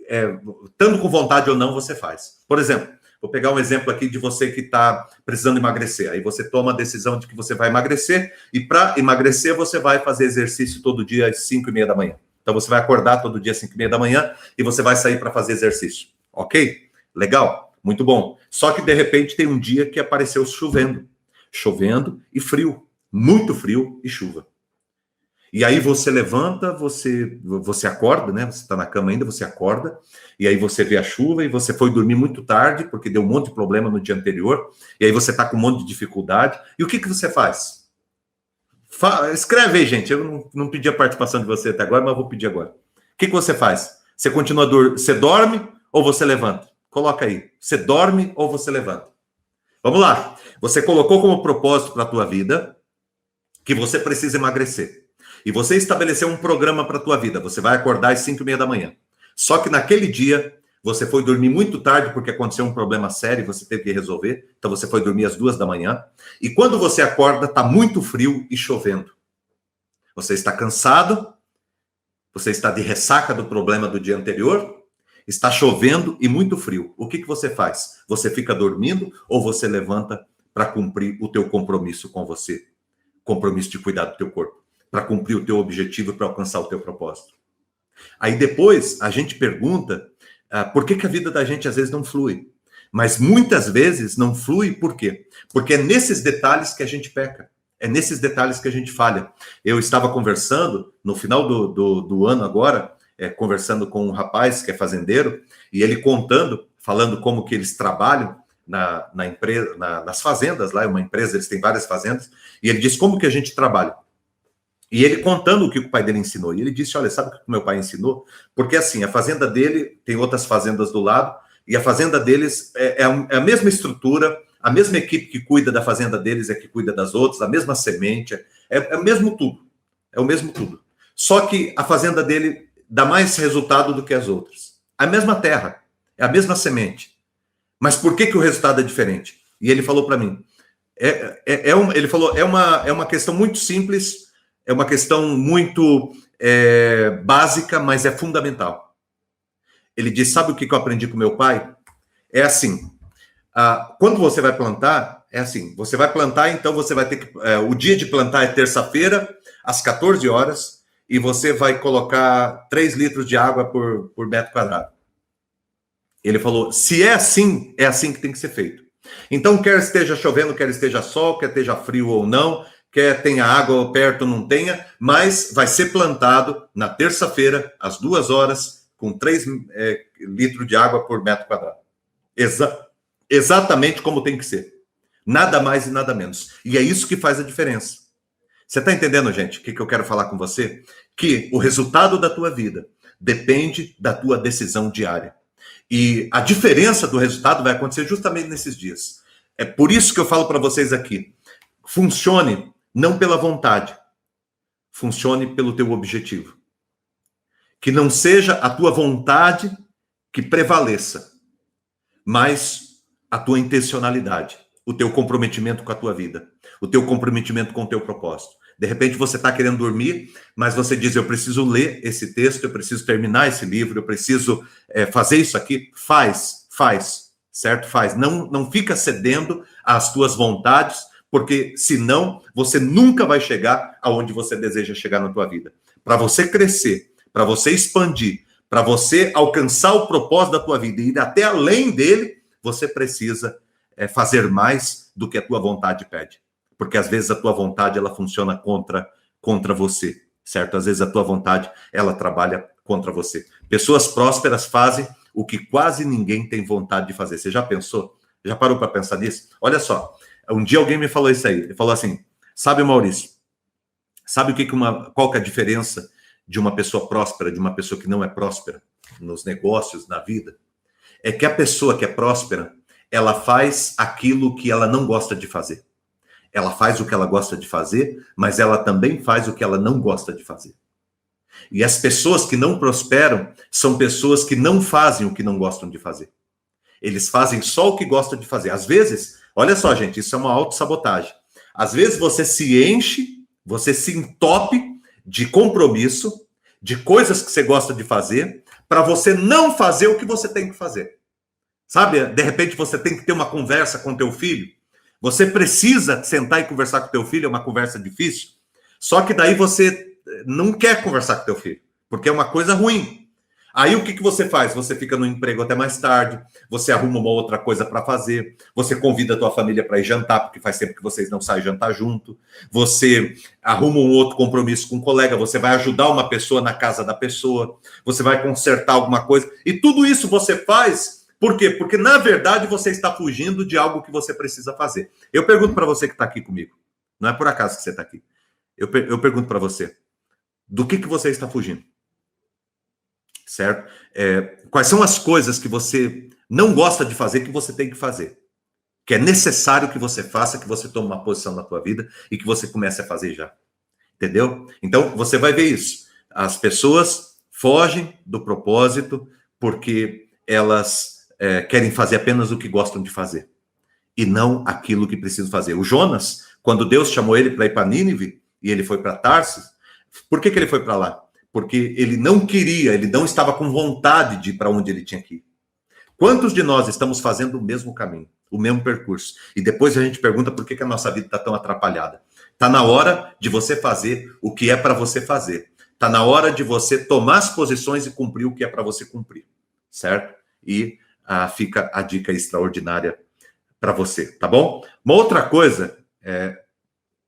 estando com vontade ou não, você faz. Por exemplo, vou pegar um exemplo aqui de você que está precisando emagrecer. Aí você toma a decisão de que você vai emagrecer, e para emagrecer, você vai fazer exercício todo dia às 5:30 da manhã. Então, você vai acordar todo dia às 5:30 da manhã e você vai sair para fazer exercício. Ok? Legal? Muito bom. Só que, de repente, tem um dia que apareceu chovendo. Chovendo e frio. Muito frio e chuva. E aí você levanta, você acorda, né? Você está na cama ainda, você acorda, e aí você vê a chuva, e você foi dormir muito tarde, porque deu um monte de problema no dia anterior, e aí você está com um monte de dificuldade. E o que você faz? Escreve aí, gente. Eu não pedi a participação de você até agora, mas eu vou pedir agora. O que você faz? Você continua você dorme ou você levanta? Coloca aí. Você dorme ou você levanta? Vamos lá. Você colocou como propósito para a tua vida que você precisa emagrecer. E você estabeleceu um programa para a tua vida. Você vai acordar às 5:30 da manhã. Só que naquele dia, você foi dormir muito tarde porque aconteceu um problema sério e você teve que resolver. Então, você foi dormir às 2 da manhã. E quando você acorda, está muito frio e chovendo. Você está cansado, você está de ressaca do problema do dia anterior, está chovendo e muito frio. O que você faz? Você fica dormindo ou você levanta para cumprir o teu compromisso com você? Compromisso de cuidar do teu corpo, para cumprir o teu objetivo, para alcançar o teu propósito. Aí depois a gente pergunta por que a vida da gente às vezes não flui. Mas muitas vezes não flui, por quê? Porque é nesses detalhes que a gente peca. É nesses detalhes que a gente falha. Eu estava conversando, no final do ano agora, conversando com um rapaz que é fazendeiro, e ele falando como que eles trabalham na empresa, nas fazendas lá, é uma empresa, eles têm várias fazendas, e ele disse como que a gente trabalha. E ele contando o que o pai dele ensinou. E ele disse, olha, sabe o que o meu pai ensinou? Porque assim, a fazenda dele tem outras fazendas do lado, e a fazenda deles é a mesma estrutura, a mesma equipe que cuida da fazenda deles é que cuida das outras, a mesma semente, é o mesmo tudo. É o mesmo tudo. Só que a fazenda dele dá mais resultado do que as outras. A mesma terra, é a mesma semente. Mas por que o resultado é diferente? E ele falou para mim, ele falou, é uma questão muito simples, é uma questão muito básica, mas é fundamental. Ele disse, sabe o que eu aprendi com meu pai? É assim, quando você vai plantar, é assim, você vai plantar, então você vai ter que... o dia de plantar é terça-feira, às 14 horas, e você vai colocar 3 litros de água por metro quadrado. Ele falou, se é assim que tem que ser feito. Então, quer esteja chovendo, quer esteja sol, quer esteja frio ou não, quer tenha água perto ou não tenha, mas vai ser plantado na terça-feira, às 2 horas, com 3 litros de água por metro quadrado. Exatamente como tem que ser. Nada mais e nada menos. E é isso que faz a diferença. Você está entendendo, gente, o que eu quero falar com você? Que o resultado da tua vida depende da tua decisão diária. E a diferença do resultado vai acontecer justamente nesses dias. É por isso que eu falo para vocês aqui. Funcione não pela vontade. Funcione pelo teu objetivo. Que não seja a tua vontade que prevaleça, mas a tua intencionalidade, o teu comprometimento com a tua vida, o teu comprometimento com o teu propósito. De repente você está querendo dormir, mas você diz, eu preciso ler esse texto, eu preciso terminar esse livro, eu preciso fazer isso aqui. Faz, certo? Faz. Não fica cedendo às tuas vontades, porque senão você nunca vai chegar aonde você deseja chegar na tua vida. Para você crescer, para você expandir, para você alcançar o propósito da tua vida e ir até além dele, você precisa fazer mais do que a tua vontade pede. Porque às vezes a tua vontade ela funciona contra você, certo? Às vezes a tua vontade ela trabalha contra você. Pessoas prósperas fazem o que quase ninguém tem vontade de fazer. Você já pensou? Já parou para pensar nisso? Olha só, um dia alguém me falou isso aí. Ele falou assim, sabe, Maurício, sabe qual que é a diferença de uma pessoa próspera de uma pessoa que não é próspera nos negócios, na vida? É que a pessoa que é próspera, ela faz aquilo que ela não gosta de fazer. Ela faz o que ela gosta de fazer, mas ela também faz o que ela não gosta de fazer. E as pessoas que não prosperam são pessoas que não fazem o que não gostam de fazer. Eles fazem só o que gostam de fazer. Às vezes, olha só, gente, isso é uma autossabotagem. Às vezes você se enche, você se entope de compromisso, de coisas que você gosta de fazer, para você não fazer o que você tem que fazer. Sabe, de repente você tem que ter uma conversa com teu filho, você precisa sentar e conversar com teu filho, é uma conversa difícil, só que daí você não quer conversar com teu filho, porque é uma coisa ruim. Aí o que você faz? Você fica no emprego até mais tarde, você arruma uma outra coisa para fazer, você convida a tua família para ir jantar, porque faz tempo que vocês não saem jantar junto, você arruma um outro compromisso com um colega, você vai ajudar uma pessoa na casa da pessoa, você vai consertar alguma coisa, e tudo isso você faz, por quê? Porque na verdade você está fugindo de algo que você precisa fazer. Eu pergunto para você que está aqui comigo, não é por acaso que você está aqui, eu pergunto para você, do que você está fugindo? Certo? Quais são as coisas que você não gosta de fazer que você tem que fazer? Que é necessário que você faça, que você tome uma posição na tua vida e que você comece a fazer já. Entendeu? Então, você vai ver isso. As pessoas fogem do propósito porque elas querem fazer apenas o que gostam de fazer e não aquilo que precisam fazer. O Jonas, quando Deus chamou ele para ir para Nínive e ele foi para Tarsis, por que ele foi para lá? Porque ele não queria, ele não estava com vontade de ir para onde ele tinha que ir. Quantos de nós estamos fazendo o mesmo caminho, o mesmo percurso? E depois a gente pergunta por que a nossa vida está tão atrapalhada. Está na hora de você fazer o que é para você fazer. Está na hora de você tomar as posições e cumprir o que é para você cumprir, certo? E fica a dica extraordinária para você, tá bom? Uma outra coisa é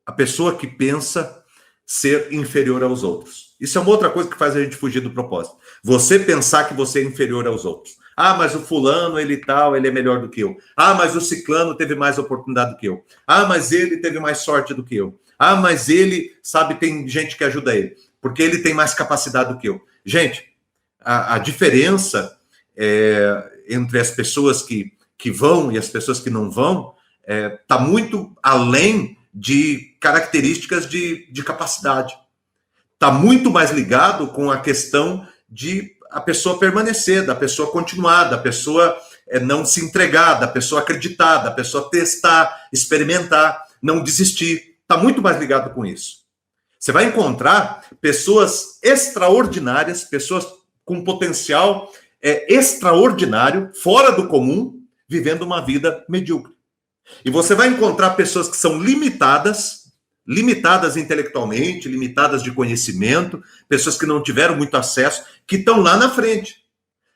a pessoa que pensa ser inferior aos outros. Isso é uma outra coisa que faz a gente fugir do propósito. Você pensar que você é inferior aos outros. Ah, mas o fulano, ele é melhor do que eu. Ah, mas o ciclano teve mais oportunidade do que eu. Ah, mas ele teve mais sorte do que eu. Ah, mas ele, sabe, tem gente que ajuda ele, porque ele tem mais capacidade do que eu. Gente, a diferença entre as pessoas que vão e as pessoas que não vão está muito além de características de capacidade. Está muito mais ligado com a questão de a pessoa permanecer, da pessoa continuar, da pessoa não se entregar, da pessoa acreditar, da pessoa testar, experimentar, não desistir. Está muito mais ligado com isso. Você vai encontrar pessoas extraordinárias, pessoas com potencial extraordinário, fora do comum, vivendo uma vida medíocre. E você vai encontrar pessoas que são limitadas intelectualmente, limitadas de conhecimento, pessoas que não tiveram muito acesso, que estão lá na frente.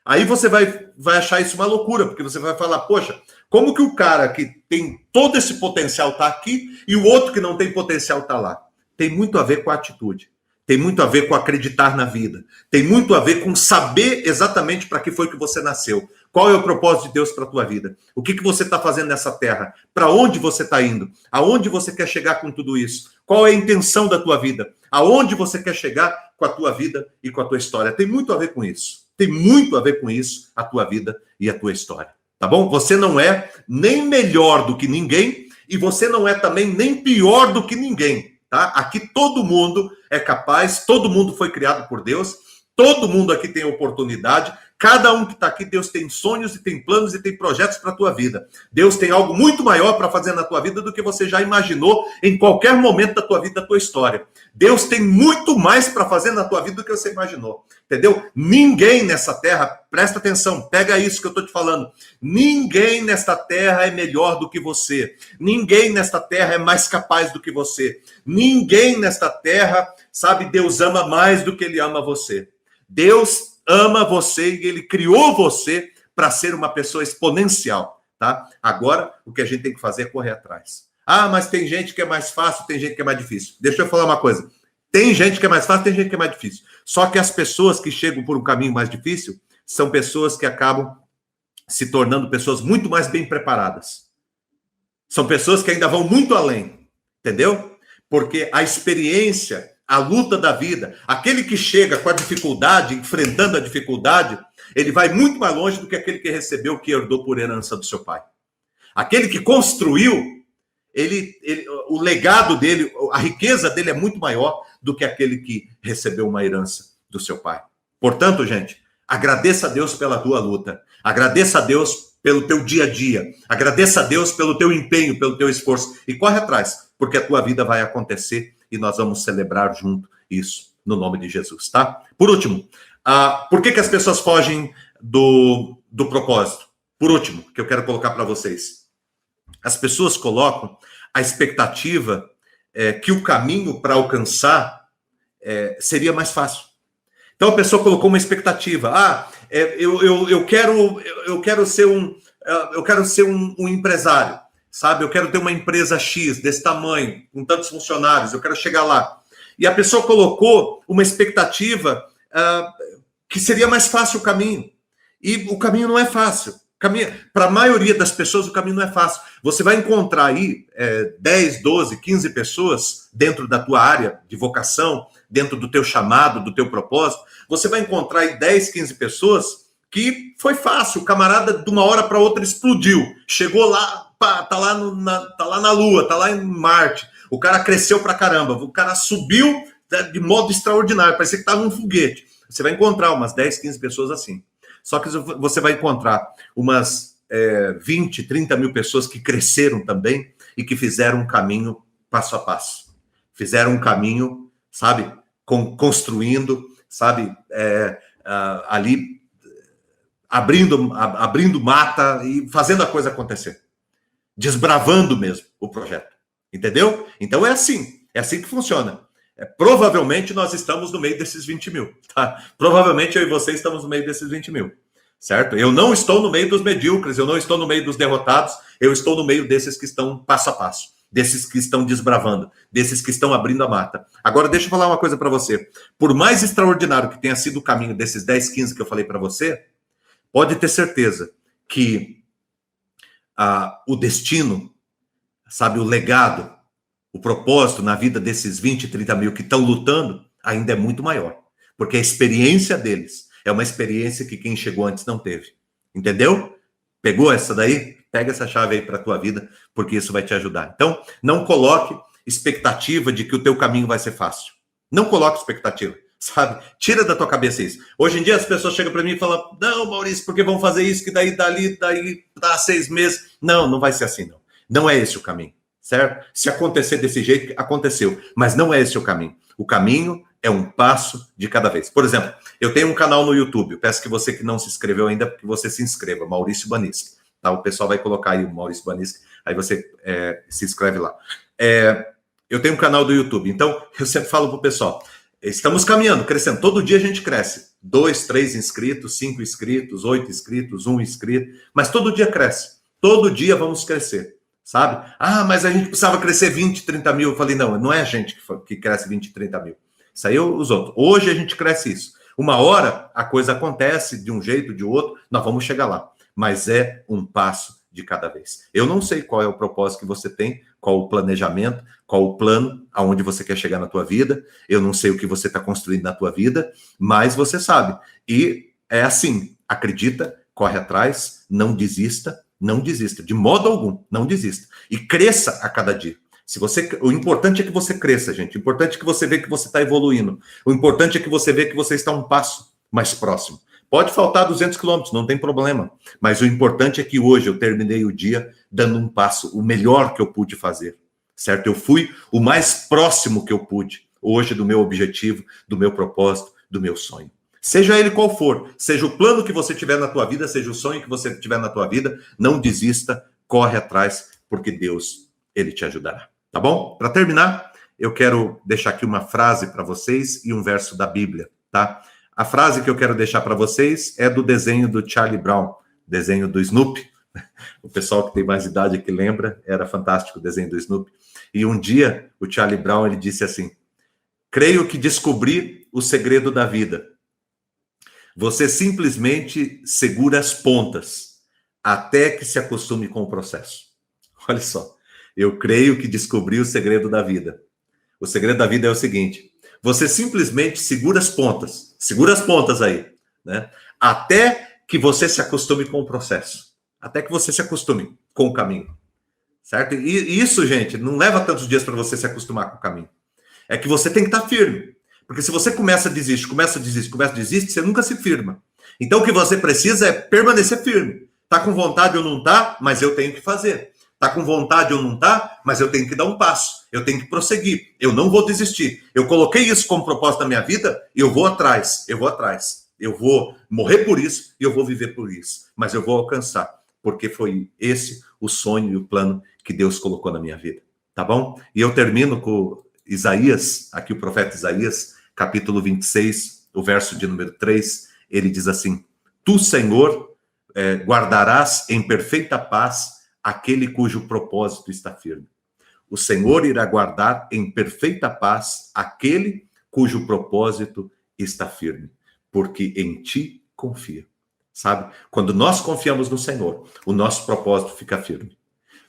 Aí você vai achar isso uma loucura, porque você vai falar, poxa, como que o cara que tem todo esse potencial está aqui e o outro que não tem potencial está lá? Tem muito a ver com a atitude. Tem muito a ver com acreditar na vida. Tem muito a ver com saber exatamente para que foi que você nasceu. Qual é o propósito de Deus para a tua vida? O que você está fazendo nessa terra? Para onde você está indo? Aonde você quer chegar com tudo isso? Qual é a intenção da tua vida? Aonde você quer chegar com a tua vida e com a tua história? Tem muito a ver com isso. Tem muito a ver com isso, a tua vida e a tua história. Tá bom? Você não é nem melhor do que ninguém e você não é também nem pior do que ninguém. Tá? Aqui todo mundo é capaz, todo mundo foi criado por Deus, todo mundo aqui tem oportunidade, cada um que está aqui, Deus tem sonhos e tem planos e tem projetos para a tua vida. Deus tem algo muito maior para fazer na tua vida do que você já imaginou em qualquer momento da tua vida, da tua história. Deus tem muito mais para fazer na tua vida do que você imaginou. Entendeu? Ninguém nessa terra, presta atenção, pega isso que eu estou te falando. Ninguém nesta terra é melhor do que você. Ninguém nesta terra é mais capaz do que você. Ninguém nesta terra, sabe, Deus ama mais do que Ele ama você. Deus ama você e Ele criou você para ser uma pessoa exponencial, tá? Agora, o que a gente tem que fazer é correr atrás. Ah, mas tem gente que é mais fácil, tem gente que é mais difícil. Deixa eu falar uma coisa. Tem gente que é mais fácil, tem gente que é mais difícil. Só que as pessoas que chegam por um caminho mais difícil são pessoas que acabam se tornando pessoas muito mais bem preparadas. São pessoas que ainda vão muito além, entendeu? Porque a experiência, a luta da vida, aquele que chega com a dificuldade, enfrentando a dificuldade, ele vai muito mais longe do que aquele que recebeu, que herdou por herança do seu pai. Aquele que construiu, o legado dele, a riqueza dele é muito maior do que aquele que recebeu uma herança do seu pai. Portanto, gente, agradeça a Deus pela tua luta. Agradeça a Deus pelo teu dia a dia. Agradeça a Deus pelo teu empenho, pelo teu esforço. E corre atrás, porque a tua vida vai acontecer e nós vamos celebrar junto isso, no nome de Jesus, tá? Por último, por que as pessoas fogem do propósito? Por último, que eu quero colocar para vocês. As pessoas colocam a expectativa que o caminho para alcançar seria mais fácil. Então a pessoa colocou uma expectativa. Eu quero ser um empresário, sabe? Eu quero ter uma empresa X desse tamanho, com tantos funcionários. Eu quero chegar lá. E a pessoa colocou uma expectativa que seria mais fácil o caminho. E o caminho não é fácil. Para a maioria das pessoas, o caminho não é fácil. Você vai encontrar aí 10, 12, 15 pessoas dentro da tua área de vocação, dentro do teu chamado, do teu propósito. Você vai encontrar aí 10, 15 pessoas que foi fácil. O camarada, de uma hora para outra, explodiu. Chegou lá, tá lá na Lua, tá lá em Marte. O cara cresceu pra caramba. O cara subiu de modo extraordinário. Parecia que estava num foguete. Você vai encontrar umas 10, 15 pessoas assim. Só que você vai encontrar umas 20, 30 mil pessoas que cresceram também e que fizeram um caminho passo a passo. Fizeram um caminho, sabe, construindo, sabe, ali abrindo mata e fazendo a coisa acontecer. Desbravando mesmo o projeto. Entendeu? Então é assim que funciona. Provavelmente nós estamos no meio desses 20 mil. Tá? Provavelmente eu e você estamos no meio desses 20 mil. certo? Eu não estou no meio dos medíocres, eu não estou no meio dos derrotados, eu estou no meio desses que estão passo a passo, desses que estão desbravando, desses que estão abrindo a mata. Agora, deixa eu falar uma coisa para você. Por mais extraordinário que tenha sido o caminho desses 10, 15 que eu falei para você, pode ter certeza que o destino, sabe, o legado, o propósito na vida desses 20, 30 mil que estão lutando ainda é muito maior. Porque a experiência deles é uma experiência que quem chegou antes não teve. Entendeu? Pegou essa daí? Pega essa chave aí para a tua vida, porque isso vai te ajudar. Então, não coloque expectativa de que o teu caminho vai ser fácil. Não coloque expectativa, sabe? Tira da tua cabeça isso. Hoje em dia as pessoas chegam para mim e falam, não, Maurício, porque vão fazer isso, que daí dá 6 meses. Não, não vai ser assim, não. Não é esse o caminho, certo? Se acontecer desse jeito, aconteceu. Mas não é esse o caminho. O caminho é um passo de cada vez. Por exemplo, eu tenho um canal no YouTube. Eu peço que você que não se inscreveu ainda, que você se inscreva, Maurício Banischi. Tá? O pessoal vai colocar aí o Maurício Banischi, aí você se inscreve lá. Eu tenho um canal do YouTube, então eu sempre falo pro pessoal, estamos caminhando, crescendo. Todo dia a gente cresce. 2, 3 inscritos, 5 inscritos, 8 inscritos, 1 inscrito, mas todo dia cresce. Todo dia vamos crescer, sabe? Ah, mas a gente precisava crescer 20, 30 mil. Eu falei, não é a gente que cresce 20, 30 mil. Isso aí os outros. Hoje a gente cresce isso. Uma hora a coisa acontece de um jeito, de outro, nós vamos chegar lá. Mas é um passo de cada vez. Eu não sei qual é o propósito que você tem, qual o planejamento, qual o plano, aonde você quer chegar na tua vida. Eu não sei o que você está construindo na tua vida, mas você sabe. E é assim, acredita, corre atrás, não desista, de modo algum, não desista. E cresça a cada dia. O importante é que você cresça, gente. O importante é que você vê que você está evoluindo. O importante é que você vê que você está um passo mais próximo. Pode faltar 200 quilômetros, não tem problema. Mas o importante é que hoje eu terminei o dia dando um passo, o melhor que eu pude fazer, certo? Eu fui o mais próximo que eu pude, hoje, do meu objetivo, do meu propósito, do meu sonho. Seja ele qual for, seja o plano que você tiver na tua vida, seja o sonho que você tiver na tua vida, não desista, corre atrás, porque Deus, Ele te ajudará. Tá bom? Para terminar, eu quero deixar aqui uma frase para vocês e um verso da Bíblia, tá? A frase que eu quero deixar para vocês é do desenho do Charlie Brown, desenho do Snoopy. O pessoal que tem mais idade aqui lembra, era fantástico o desenho do Snoopy. E um dia, o Charlie Brown, ele disse assim, creio que descobri o segredo da vida. Você simplesmente segura as pontas até que se acostume com o processo. Olha só, eu creio que descobri o segredo da vida. O segredo da vida é o seguinte, você simplesmente segura as pontas aí, né? Até que você se acostume com o processo, até que você se acostume com o caminho, certo? E isso, gente, não leva tantos dias para você se acostumar com o caminho. É que você tem que estar firme, porque se você começa a desistir, você nunca se firma. Então o que você precisa é permanecer firme. Tá com vontade ou não tá, mas eu tenho que fazer. Tá com vontade ou não tá, mas eu tenho que dar um passo. Eu tenho que prosseguir. Eu não vou desistir. Eu coloquei isso como propósito na minha vida e eu vou atrás. Eu vou morrer por isso e eu vou viver por isso. Mas eu vou alcançar, porque foi esse o sonho e o plano que Deus colocou na minha vida. Tá bom? E eu termino com Isaías, aqui o profeta Isaías, capítulo 26, o verso de número 3, ele diz assim, tu, Senhor, guardarás em perfeita paz aquele cujo propósito está firme. O Senhor irá guardar em perfeita paz aquele cujo propósito está firme, porque em ti confia. Sabe? Quando nós confiamos no Senhor, o nosso propósito fica firme.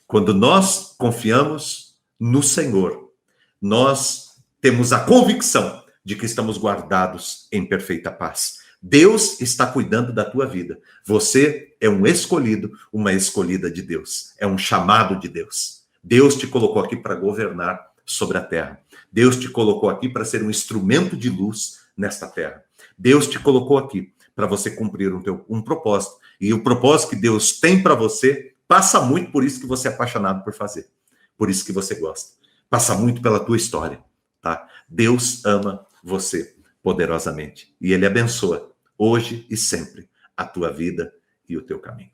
Quando nós confiamos no Senhor, nós temos a convicção de que estamos guardados em perfeita paz. Deus está cuidando da tua vida. Você é um escolhido, uma escolhida de Deus. É um chamado de Deus. Deus te colocou aqui para governar sobre a terra. Deus te colocou aqui para ser um instrumento de luz nesta terra. Deus te colocou aqui para você cumprir um propósito. E o propósito que Deus tem para você passa muito por isso que você é apaixonado por fazer. Por isso que você gosta. Passa muito pela tua história, tá? Deus ama você poderosamente. E Ele abençoa hoje e sempre a tua vida e o teu caminho.